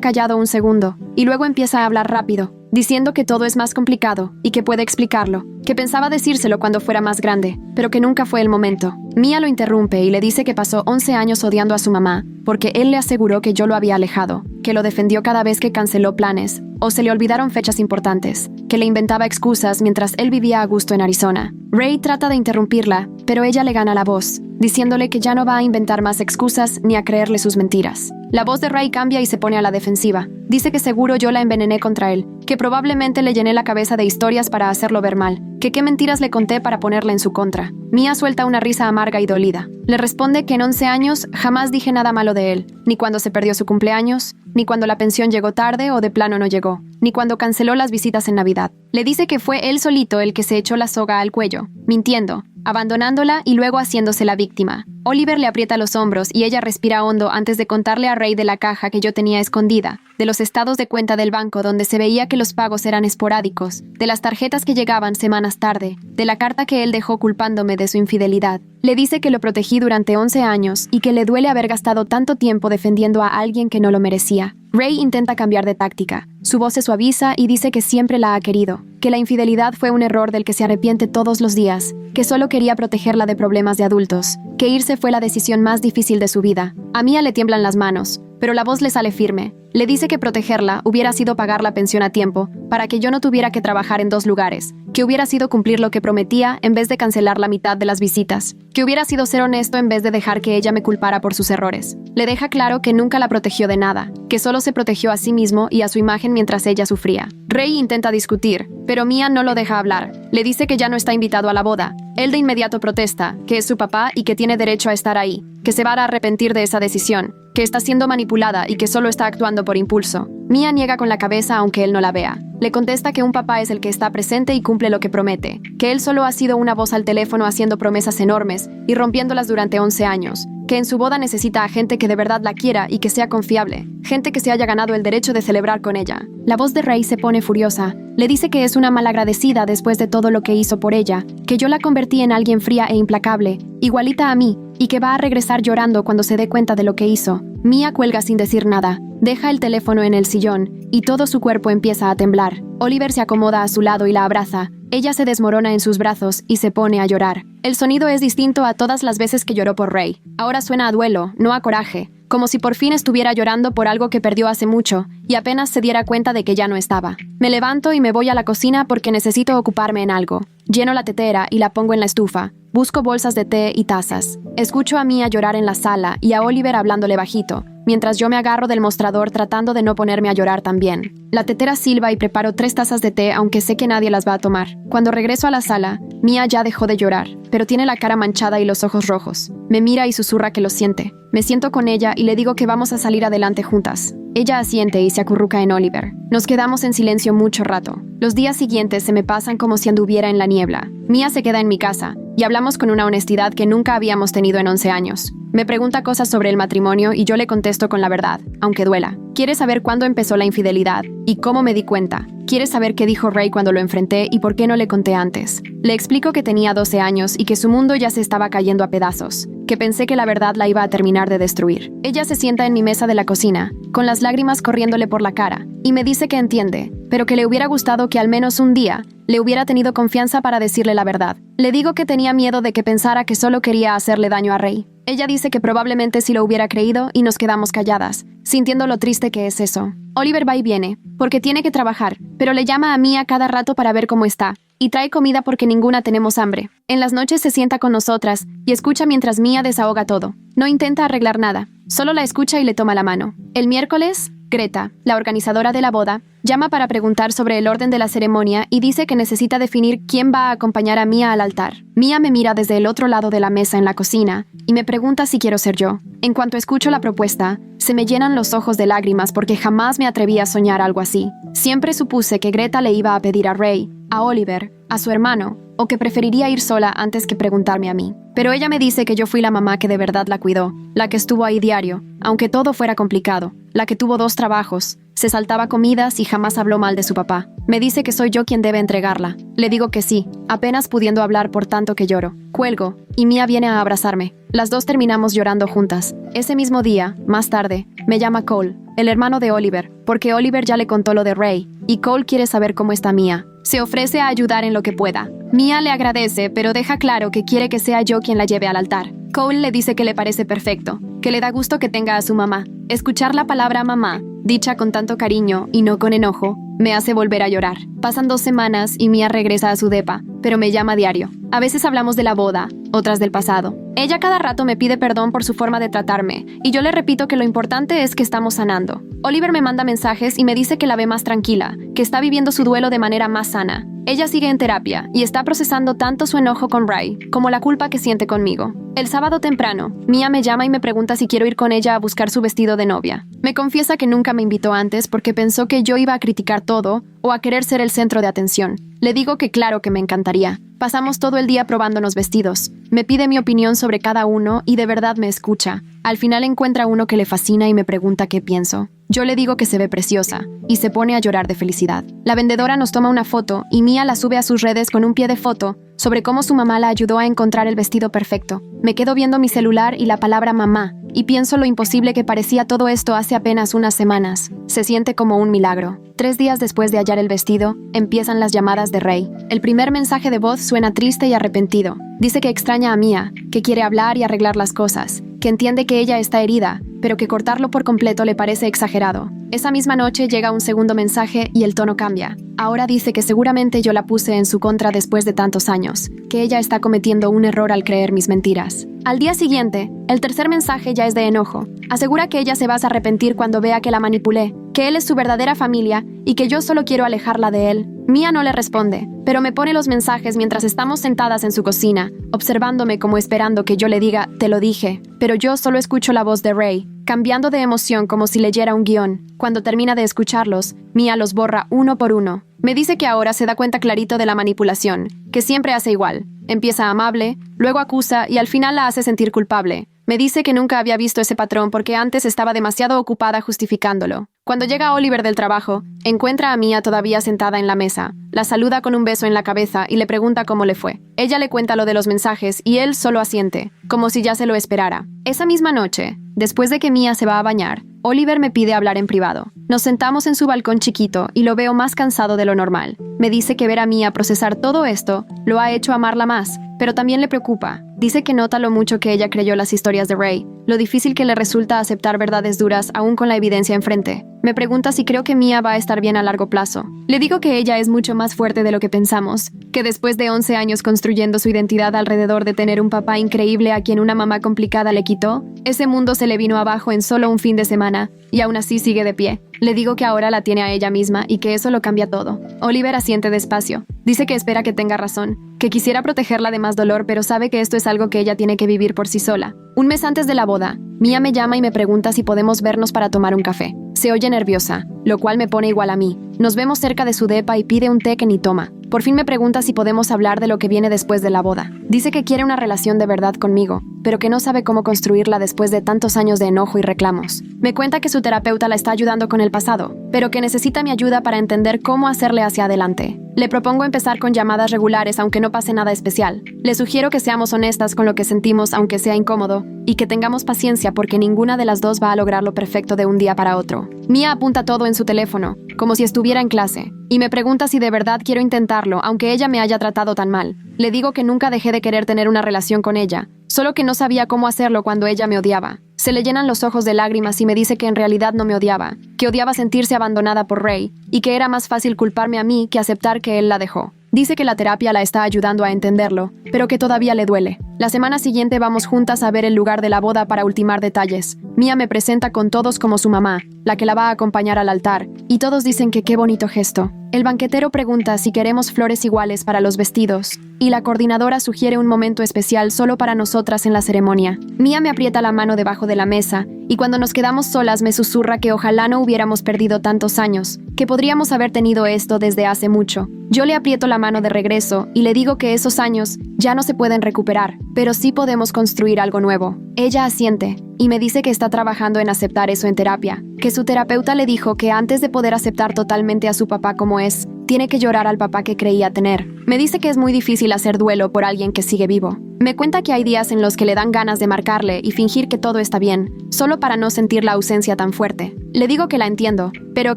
callado un segundo, y luego empieza a hablar rápido, diciendo que todo es más complicado, y que puede explicarlo, que pensaba decírselo cuando fuera más grande, pero que nunca fue el momento. Mia lo interrumpe y le dice que pasó 11 años odiando a su mamá, porque él le aseguró que yo lo había alejado, que lo defendió cada vez que canceló planes, o se le olvidaron fechas importantes, que le inventaba excusas mientras él vivía a gusto en Arizona. Ray trata de interrumpirla, pero ella le gana la voz, diciéndole que ya no va a inventar más excusas ni a creerle sus mentiras. La voz de Ray cambia y se pone a la defensiva. Dice que seguro yo la envenené contra él, que probablemente le llené la cabeza de historias para hacerlo ver mal, que qué mentiras le conté para ponerle en su contra. Mia suelta una risa amarga y dolida. Le responde que en 11 años jamás dije nada malo de él, ni cuando se perdió su cumpleaños, ni cuando la pensión llegó tarde o de plano no llegó, ni cuando canceló las visitas en Navidad. Le dice que fue él solito el que se echó la soga al cuello, mintiendo, abandonándola y luego haciéndose la víctima. Oliver le aprieta los hombros y ella respira hondo antes de contarle a Ray de la caja que yo tenía escondida, de los estados de cuenta del banco donde se veía que los pagos eran esporádicos, de las tarjetas que llegaban semanas tarde, de la carta que él dejó culpándome de su infidelidad. Le dice que lo protegí durante 11 años y que le duele haber gastado tanto tiempo defendiendo a alguien que no lo merecía. Ray intenta cambiar de táctica. Su voz se suaviza y dice que siempre la ha querido, que la infidelidad fue un error del que se arrepiente todos los días, que solo quería protegerla de problemas de adultos, que irse fue la decisión más difícil de su vida. A Mia le tiemblan las manos, pero la voz le sale firme. Le dice que protegerla hubiera sido pagar la pensión a tiempo, para que yo no tuviera que trabajar en 2 lugares, que hubiera sido cumplir lo que prometía en vez de cancelar la mitad de las visitas, que hubiera sido ser honesto en vez de dejar que ella me culpara por sus errores. Le deja claro que nunca la protegió de nada, que solo se protegió a sí mismo y a su imagen mientras ella sufría. Ray intenta discutir, pero Mia no lo deja hablar. Le dice que ya no está invitado a la boda. Él de inmediato protesta, que es su papá y que tiene derecho a estar ahí, que se va a arrepentir de esa decisión, que está siendo manipulada y que solo está actuando por impulso. Mia niega con la cabeza aunque él no la vea. Le contesta que un papá es el que está presente y cumple lo que promete, que él solo ha sido una voz al teléfono haciendo promesas enormes y rompiéndolas durante 11 años, que en su boda necesita a gente que de verdad la quiera y que sea confiable, gente que se haya ganado el derecho de celebrar con ella. La voz de Ray se pone furiosa. Le dice que es una malagradecida después de todo lo que hizo por ella, que yo la convertí en alguien fría e implacable, igualita a mí, y que va a regresar llorando cuando se dé cuenta de lo que hizo. Mia cuelga sin decir nada, deja el teléfono en el sillón, y todo su cuerpo empieza a temblar. Oliver se acomoda a su lado y la abraza. Ella se desmorona en sus brazos y se pone a llorar. El sonido es distinto a todas las veces que lloró por Ray. Ahora suena a duelo, no a coraje, como si por fin estuviera llorando por algo que perdió hace mucho, y apenas se diera cuenta de que ya no estaba. Me levanto y me voy a la cocina porque necesito ocuparme en algo. Lleno la tetera y la pongo en la estufa. Busco bolsas de té y tazas. Escucho a Mia llorar en la sala y a Oliver hablándole bajito, mientras yo me agarro del mostrador tratando de no ponerme a llorar también. La tetera silba y preparo 3 tazas de té aunque sé que nadie las va a tomar. Cuando regreso a la sala, Mia ya dejó de llorar, pero tiene la cara manchada y los ojos rojos. Me mira y susurra que lo siente. Me siento con ella y le digo que vamos a salir adelante juntas. Ella asiente y se acurruca en Oliver. Nos quedamos en silencio mucho rato. Los días siguientes se me pasan como si anduviera en la niebla. Mia se queda en mi casa y hablamos con una honestidad que nunca habíamos tenido en 11 años. Me pregunta cosas sobre el matrimonio y yo le contesto con la verdad, aunque duela. Quiere saber cuándo empezó la infidelidad, ¿Y cómo me di cuenta? Quiere saber qué dijo Ray cuando lo enfrenté y por qué no le conté antes. Le explico que tenía 12 años y que su mundo ya se estaba cayendo a pedazos, que pensé que la verdad la iba a terminar de destruir. Ella se sienta en mi mesa de la cocina, con las lágrimas corriéndole por la cara, y me dice que entiende, pero que le hubiera gustado que al menos un día le hubiera tenido confianza para decirle la verdad. Le digo que tenía miedo de que pensara que solo quería hacerle daño a Ray. Ella dice que probablemente sí lo hubiera creído y nos quedamos calladas, sintiendo lo triste que es eso. Oliver va y viene, porque tiene que trabajar, pero le llama a Mia cada rato para ver cómo está, y trae comida porque ninguna tenemos hambre. En las noches se sienta con nosotras y escucha mientras Mia desahoga todo. No intenta arreglar nada, solo la escucha y le toma la mano. El miércoles, Greta, la organizadora de la boda, llama para preguntar sobre el orden de la ceremonia y dice que necesita definir quién va a acompañar a Mia al altar. Mia me mira desde el otro lado de la mesa en la cocina y me pregunta si quiero ser yo. En cuanto escucho la propuesta, se me llenan los ojos de lágrimas porque jamás me atreví a soñar algo así. Siempre supuse que Greta le iba a pedir a Ray, a Oliver, a su hermano, o que preferiría ir sola antes que preguntarme a mí. Pero ella me dice que yo fui la mamá que de verdad la cuidó, la que estuvo ahí diario, aunque todo fuera complicado, la que tuvo 2 trabajos, se saltaba comidas y jamás habló mal de su papá. Me dice que soy yo quien debe entregarla. Le digo que sí, apenas pudiendo hablar por tanto que lloro. Cuelgo, y Mia viene a abrazarme. Las dos terminamos llorando juntas. Ese mismo día, más tarde, me llama Cole, el hermano de Oliver, porque Oliver ya le contó lo de Ray, y Cole quiere saber cómo está Mia. Se ofrece a ayudar en lo que pueda. Mia le agradece, pero deja claro que quiere que sea yo quien la lleve al altar. Cole le dice que le parece perfecto, que le da gusto que tenga a su mamá. Escuchar la palabra mamá, dicha con tanto cariño y no con enojo, me hace volver a llorar. Pasan 2 semanas y Mia regresa a su depa, pero me llama a diario. A veces hablamos de la boda, otras del pasado. Ella cada rato me pide perdón por su forma de tratarme, y yo le repito que lo importante es que estamos sanando. Oliver me manda mensajes y me dice que la ve más tranquila, que está viviendo su duelo de manera más sana. Ella sigue en terapia y está procesando tanto su enojo con Ray como la culpa que siente conmigo. El sábado temprano, Mia me llama y me pregunta si quiero ir con ella a buscar su vestido de novia. Me confiesa que nunca me invitó antes porque pensó que yo iba a criticar todo o a querer ser el centro de atención. Le digo que claro que me encantaría. Pasamos todo el día probándonos vestidos. Me pide mi opinión sobre cada uno y de verdad me escucha. Al final encuentra uno que le fascina y me pregunta qué pienso. Yo le digo que se ve preciosa y se pone a llorar de felicidad. La vendedora nos toma una foto y Mia la sube a sus redes con un pie de foto sobre cómo su mamá la ayudó a encontrar el vestido perfecto. Me quedo viendo mi celular y la palabra mamá y pienso lo imposible que parecía todo esto hace apenas unas semanas. Se siente como un milagro. 3 días después de hallar el vestido, empiezan las llamadas de Ray. El primer mensaje de voz suena triste y arrepentido. Dice que extraña a Mia, que quiere hablar y arreglar las cosas, que entiende que ella está herida, pero que cortarlo por completo le parece exagerado. Esa misma noche llega un segundo mensaje y el tono cambia. Ahora dice que seguramente yo la puse en su contra después de tantos años, que ella está cometiendo un error al creer mis mentiras. Al día siguiente, el tercer mensaje ya es de enojo. Asegura que ella se va a arrepentir cuando vea que la manipulé, que él es su verdadera familia y que yo solo quiero alejarla de él. Mia no le responde, pero me pone los mensajes mientras estamos sentadas en su cocina, observándome como esperando que yo le diga, te lo dije. Pero yo solo escucho la voz de Ray, cambiando de emoción como si leyera un guión. Cuando termina de escucharlos, Mia los borra uno por uno. Me dice que ahora se da cuenta clarito de la manipulación, que siempre hace igual. Empieza amable, luego acusa y al final la hace sentir culpable. Me dice que nunca había visto ese patrón porque antes estaba demasiado ocupada justificándolo. Cuando llega Oliver del trabajo, encuentra a Mia todavía sentada en la mesa. La saluda con un beso en la cabeza y le pregunta cómo le fue. Ella le cuenta lo de los mensajes y él solo asiente, como si ya se lo esperara. Esa misma noche, después de que Mia se va a bañar, Oliver me pide hablar en privado. Nos sentamos en su balcón chiquito y lo veo más cansado de lo normal. Me dice que ver a Mia procesar todo esto lo ha hecho amarla más, pero también le preocupa. Dice que nota lo mucho que ella creyó las historias de Ray, lo difícil que le resulta aceptar verdades duras aún con la evidencia enfrente. Me pregunta si creo que Mia va a estar bien a largo plazo. Le digo que ella es mucho más fuerte de lo que pensamos, que después de 11 años construyendo su identidad alrededor de tener un papá increíble a quien una mamá complicada le quitó, ese mundo se le vino abajo en solo un fin de semana, y aún así sigue de pie. Le digo que ahora la tiene a ella misma y que eso lo cambia todo. Oliver asiente despacio. Dice que espera que tenga razón, que quisiera protegerla de más dolor, pero sabe que esto es algo que ella tiene que vivir por sí sola. Un mes antes de la boda, Mia me llama y me pregunta si podemos vernos para tomar un café. Se oye nerviosa, lo cual me pone igual a mí. Nos vemos cerca de su depa y pide un té que ni toma. Por fin me pregunta si podemos hablar de lo que viene después de la boda. Dice que quiere una relación de verdad conmigo, pero que no sabe cómo construirla después de tantos años de enojo y reclamos. Me cuenta que su terapeuta la está ayudando con el pasado, pero que necesita mi ayuda para entender cómo hacerle hacia adelante. Le propongo empezar con llamadas regulares aunque no pase nada especial. Le sugiero que seamos honestas con lo que sentimos aunque sea incómodo y que tengamos paciencia porque ninguna de las dos va a lograr lo perfecto de un día para otro. Mia apunta todo en su teléfono, como si estuviera en clase, y me pregunta si de verdad quiero intentarlo aunque ella me haya tratado tan mal. Le digo que nunca dejé de querer tener una relación con ella, solo que no sabía cómo hacerlo cuando ella me odiaba. Se le llenan los ojos de lágrimas y me dice que en realidad no me odiaba, que odiaba sentirse abandonada por Ray y que era más fácil culparme a mí que aceptar que él la dejó. Dice que la terapia la está ayudando a entenderlo, pero que todavía le duele. La semana siguiente vamos juntas a ver el lugar de la boda para ultimar detalles. Mia me presenta con todos como su mamá, la que la va a acompañar al altar, y todos dicen que qué bonito gesto. El banquetero pregunta si queremos flores iguales para los vestidos, y la coordinadora sugiere un momento especial solo para nosotras en la ceremonia. Mia me aprieta la mano debajo de la mesa, y cuando nos quedamos solas me susurra que ojalá no hubiéramos perdido tantos años, que podríamos haber tenido esto desde hace mucho. Yo le aprieto la mano de regreso y le digo que esos años ya no se pueden recuperar, pero sí podemos construir algo nuevo. Ella asiente y me dice que está trabajando en aceptar eso en terapia, que su terapeuta le dijo que antes de poder aceptar totalmente a su papá como es, tiene que llorar al papá que creía tener. Me dice que es muy difícil hacer duelo por alguien que sigue vivo. Me cuenta que hay días en los que le dan ganas de marcarle y fingir que todo está bien, solo para no sentir la ausencia tan fuerte. Le digo que la entiendo, pero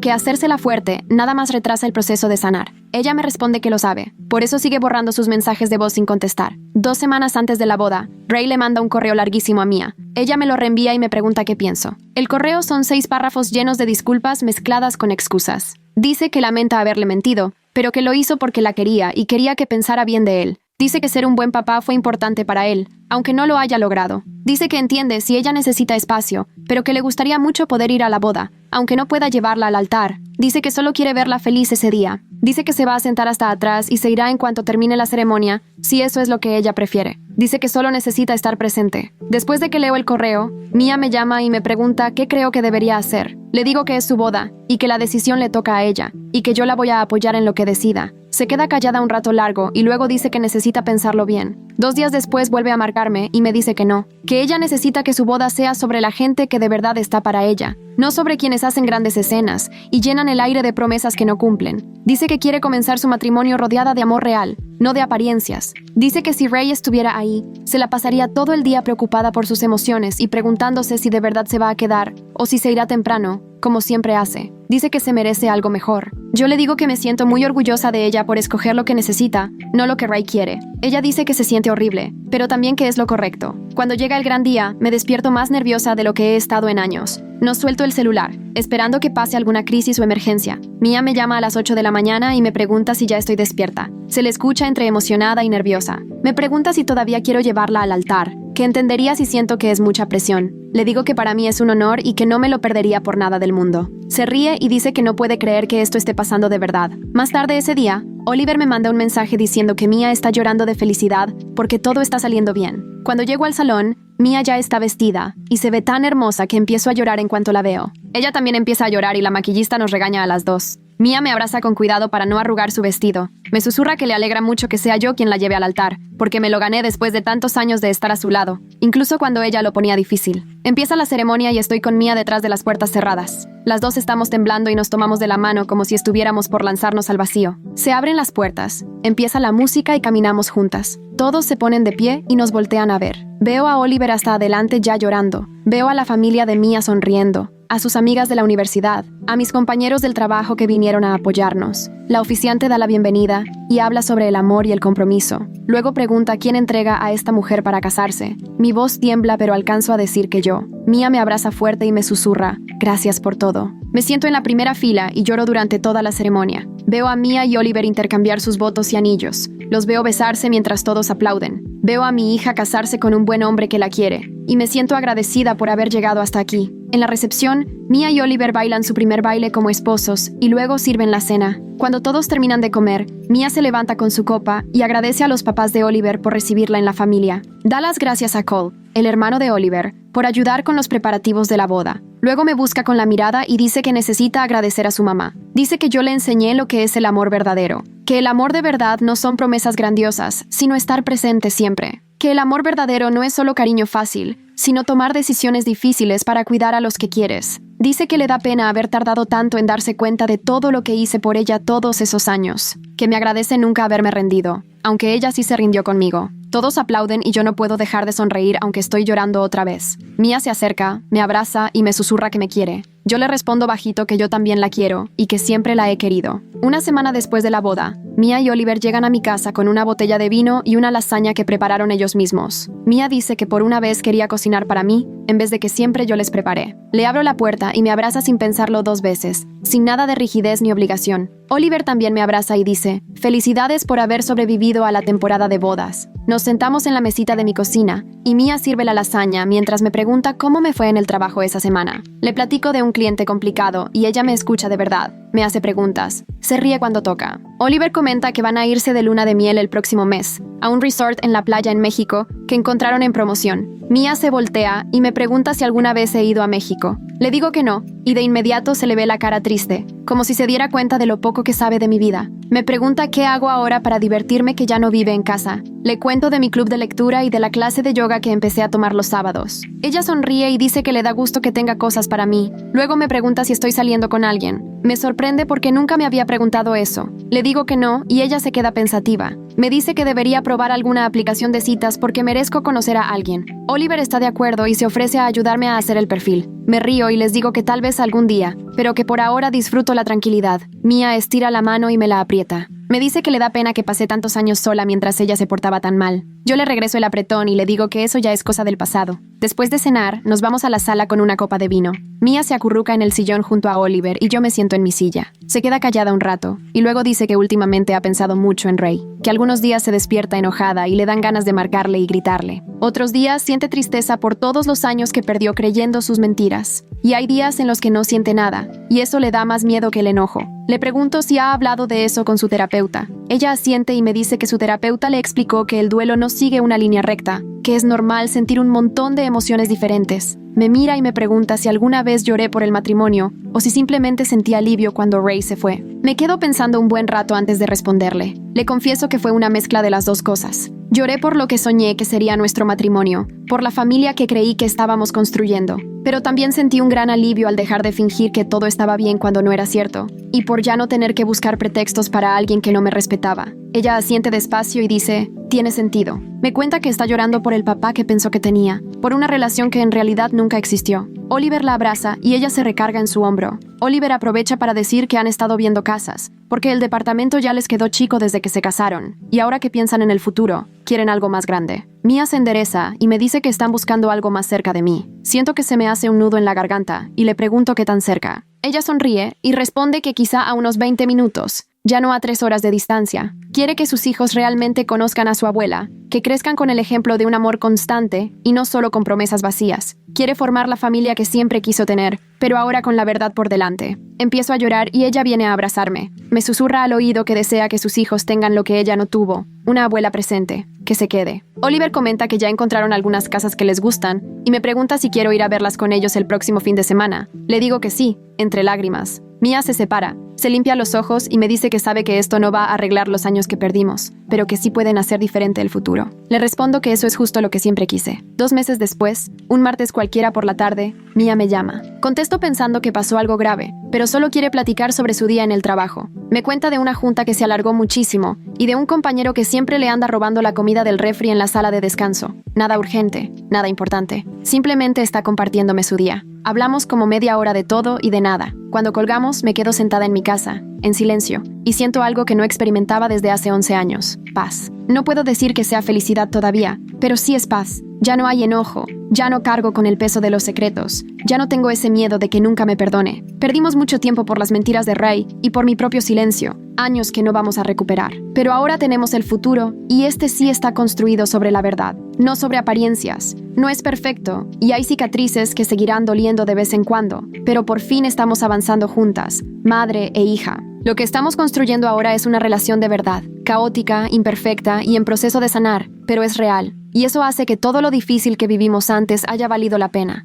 que hacérsela fuerte nada más retrasa el proceso de sanar. Ella me responde que lo sabe, por eso sigue borrando sus mensajes de voz sin contestar. 2 semanas antes de la boda, Ray le manda un correo larguísimo a Mia. Ella me lo reenvía y me pregunta qué pienso. El correo son 6 párrafos llenos de disculpas mezcladas con excusas. Dice que lamenta haberle mentido, pero que lo hizo porque la quería y quería que pensara bien de él. Dice que ser un buen papá fue importante para él, aunque no lo haya logrado. Dice que entiende si ella necesita espacio, pero que le gustaría mucho poder ir a la boda, aunque no pueda llevarla al altar. Dice que solo quiere verla feliz ese día. Dice que se va a sentar hasta atrás y se irá en cuanto termine la ceremonia, si eso es lo que ella prefiere. Dice que solo necesita estar presente. Después de que leo el correo, Mia me llama y me pregunta qué creo que debería hacer. Le digo que es su boda y que la decisión le toca a ella, y que yo la voy a apoyar en lo que decida. Se queda callada un rato largo y luego dice que necesita pensarlo bien. 2 días después vuelve a marcarme y me dice que no, que ella necesita que su boda sea sobre la gente que de verdad está para ella, no sobre quienes hacen grandes escenas y llenan el aire de promesas que no cumplen. Dice que quiere comenzar su matrimonio rodeada de amor real, no de apariencias. Dice que si Ray estuviera ahí, se la pasaría todo el día preocupada por sus emociones y preguntándose si de verdad se va a quedar o si se irá temprano, como siempre hace. Dice que se merece algo mejor. Yo le digo que me siento muy orgullosa de ella por escoger lo que necesita, no lo que Ray quiere. Ella dice que se siente horrible, pero también que es lo correcto. Cuando llega el gran día, me despierto más nerviosa de lo que he estado en años. No suelto el celular, esperando que pase alguna crisis o emergencia. Mia me llama a las 8 de la mañana y me pregunta si ya estoy despierta. Se le escucha entre emocionada y nerviosa. Me pregunta si todavía quiero llevarla al altar, que entendería si siento que es mucha presión. Le digo que para mí es un honor y que no me lo perdería por nada del mundo. Se ríe y dice que no puede creer que esto esté pasando de verdad. Más tarde ese día, Oliver me manda un mensaje diciendo que Mia está llorando de felicidad porque todo está saliendo bien. Cuando llego al salón, Mia ya está vestida y se ve tan hermosa que empiezo a llorar en cuanto la veo. Ella también empieza a llorar y la maquillista nos regaña a las dos. Mia me abraza con cuidado para no arrugar su vestido. Me susurra que le alegra mucho que sea yo quien la lleve al altar, porque me lo gané después de tantos años de estar a su lado, incluso cuando ella lo ponía difícil. Empieza la ceremonia y estoy con Mia detrás de las puertas cerradas. Las dos estamos temblando y nos tomamos de la mano como si estuviéramos por lanzarnos al vacío. Se abren las puertas, empieza la música y caminamos juntas. Todos se ponen de pie y nos voltean a ver. Veo a Oliver hasta adelante ya llorando. Veo a la familia de Mia sonriendo, a sus amigas de la universidad, a mis compañeros del trabajo que vinieron a apoyarnos. La oficiante da la bienvenida y habla sobre el amor y el compromiso. Luego pregunta quién entrega a esta mujer para casarse. Mi voz tiembla, pero alcanzo a decir que yo. Mia me abraza fuerte y me susurra, gracias por todo. Me siento en la primera fila y lloro durante toda la ceremonia. Veo a Mia y Oliver intercambiar sus votos y anillos. Los veo besarse mientras todos aplauden. Veo a mi hija casarse con un buen hombre que la quiere, y me siento agradecida por haber llegado hasta aquí. En la recepción, Mia y Oliver bailan su primer baile como esposos y luego sirven la cena. Cuando todos terminan de comer, Mia se levanta con su copa y agradece a los papás de Oliver por recibirla en la familia. Da las gracias a Cole, el hermano de Oliver, por ayudar con los preparativos de la boda. Luego me busca con la mirada y dice que necesita agradecer a su mamá. Dice que yo le enseñé lo que es el amor verdadero, que el amor de verdad no son promesas grandiosas, sino estar presente siempre. que el amor verdadero no es solo cariño fácil, sino tomar decisiones difíciles para cuidar a los que quieres. Dice que le da pena haber tardado tanto en darse cuenta de todo lo que hice por ella todos esos años, que me agradece nunca haberme rendido, aunque ella sí se rindió conmigo. Todos aplauden y yo no puedo dejar de sonreír aunque estoy llorando otra vez. Mia se acerca, me abraza y me susurra que me quiere. Yo le respondo bajito que yo también la quiero y que siempre la he querido. Una semana después de la boda, Mia y Oliver llegan a mi casa con una botella de vino y una lasaña que prepararon ellos mismos. Mia dice que por una vez quería cocinar para mí, en vez de que siempre yo les preparé. Le abro la puerta y me abraza sin pensarlo 2 veces, sin nada de rigidez ni obligación. Oliver también me abraza y dice, felicidades por haber sobrevivido a la temporada de bodas. Nos sentamos en la mesita de mi cocina y Mia sirve la lasaña mientras me pregunta cómo me fue en el trabajo esa semana. Le platico de un cliente complicado y ella me escucha de verdad. Me hace preguntas. Se ríe cuando toca. Oliver comenta que van a irse de luna de miel el próximo mes, a un resort en la playa en México que encontraron en promoción. Mia se voltea y me pregunta si alguna vez he ido a México. Le digo que no, y de inmediato se le ve la cara triste, como si se diera cuenta de lo poco que sabe de mi vida. Me pregunta qué hago ahora para divertirme que ya no vive en casa. Le cuento de mi club de lectura y de la clase de yoga que empecé a tomar los sábados. Ella sonríe y dice que le da gusto que tenga cosas para mí. Luego me pregunta si estoy saliendo con alguien. Me sorprende porque nunca me había preguntado eso. Le digo que no y ella se queda pensativa. Me dice que debería probar alguna aplicación de citas porque merezco conocer a alguien. Oliver está de acuerdo y se ofrece a ayudarme a hacer el perfil. Me río y les digo que tal vez algún día, pero que por ahora disfruto la tranquilidad. Mia estira la mano y me la aprieta. Me dice que le da pena que pasé tantos años sola mientras ella se portaba tan mal. Yo le regreso el apretón y le digo que eso ya es cosa del pasado. Después de cenar, nos vamos a la sala con una copa de vino. Mia se acurruca en el sillón junto a Oliver y yo me siento en mi silla. Se queda callada un rato y luego dice que últimamente ha pensado mucho en Ray, que algunos días se despierta enojada y le dan ganas de marcarle y gritarle. Otros días siente tristeza por todos los años que perdió creyendo sus mentiras. Y hay días en los que no siente nada, y eso le da más miedo que el enojo. Le pregunto si ha hablado de eso con su terapeuta. Ella asiente y me dice que su terapeuta le explicó que el duelo no sigue una línea recta, que es normal sentir un montón de emociones diferentes. Me mira y me pregunta si alguna vez lloré por el matrimonio o si simplemente sentí alivio cuando Ray se fue. Me quedo pensando un buen rato antes de responderle. Le confieso que fue una mezcla de las dos cosas. Lloré por lo que soñé que sería nuestro matrimonio, por la familia que creí que estábamos construyendo, pero también sentí un gran alivio al dejar de fingir que todo estaba bien cuando no era cierto, y por ya no tener que buscar pretextos para alguien que no me respetaba. Ella asiente despacio y dice, tiene sentido. Me cuenta que está llorando por el papá que pensó que tenía, por una relación que en realidad nunca existió. Oliver la abraza y ella se recarga en su hombro. Oliver aprovecha para decir que han estado viendo casas, porque el departamento ya les quedó chico desde que se casaron, y ahora que piensan en el futuro, quieren algo más grande. Mia se endereza y me dice que están buscando algo más cerca de mí. Siento que se me hace un nudo en la garganta y le pregunto qué tan cerca. Ella sonríe y responde que quizá a unos 20 minutos, ya no a 3 horas de distancia. Quiere que sus hijos realmente conozcan a su abuela, que crezcan con el ejemplo de un amor constante y no solo con promesas vacías. Quiere formar la familia que siempre quiso tener, pero ahora con la verdad por delante. Empiezo a llorar y ella viene a abrazarme. Me susurra al oído que desea que sus hijos tengan lo que ella no tuvo, una abuela presente, que se quede. Oliver comenta que ya encontraron algunas casas que les gustan y me pregunta si quiero ir a verlas con ellos el próximo fin de semana. Le digo que sí, entre lágrimas. Mia se separa, se limpia los ojos y me dice que sabe que esto no va a arreglar los años que perdimos, pero que sí pueden hacer diferente el futuro. Le respondo que eso es justo lo que siempre quise. 2 meses después, un martes cualquiera por la tarde, Mia me llama. Contesto pensando que pasó algo grave, pero solo quiere platicar sobre su día en el trabajo. Me cuenta de una junta que se alargó muchísimo y de un compañero que siempre le anda robando la comida del refri en la sala de descanso. Nada urgente, nada importante. Simplemente está compartiéndome su día. Hablamos como media hora de todo y de nada. Cuando colgamos, me quedo sentada en mi casa, en silencio, y siento algo que no experimentaba desde hace 11 años. Paz. No puedo decir que sea felicidad todavía, pero sí es paz. Ya no hay enojo, ya no cargo con el peso de los secretos, ya no tengo ese miedo de que nunca me perdone. Perdimos mucho tiempo por las mentiras de Ray y por mi propio silencio, años que no vamos a recuperar. Pero ahora tenemos el futuro y este sí está construido sobre la verdad, no sobre apariencias. No es perfecto y hay cicatrices que seguirán doliendo de vez en cuando, pero por fin estamos avanzando juntas, madre e hija. Lo que estamos construyendo ahora es una relación de verdad, caótica, imperfecta y en proceso de sanar, pero es real. Y eso hace que todo lo difícil que vivimos antes haya valido la pena.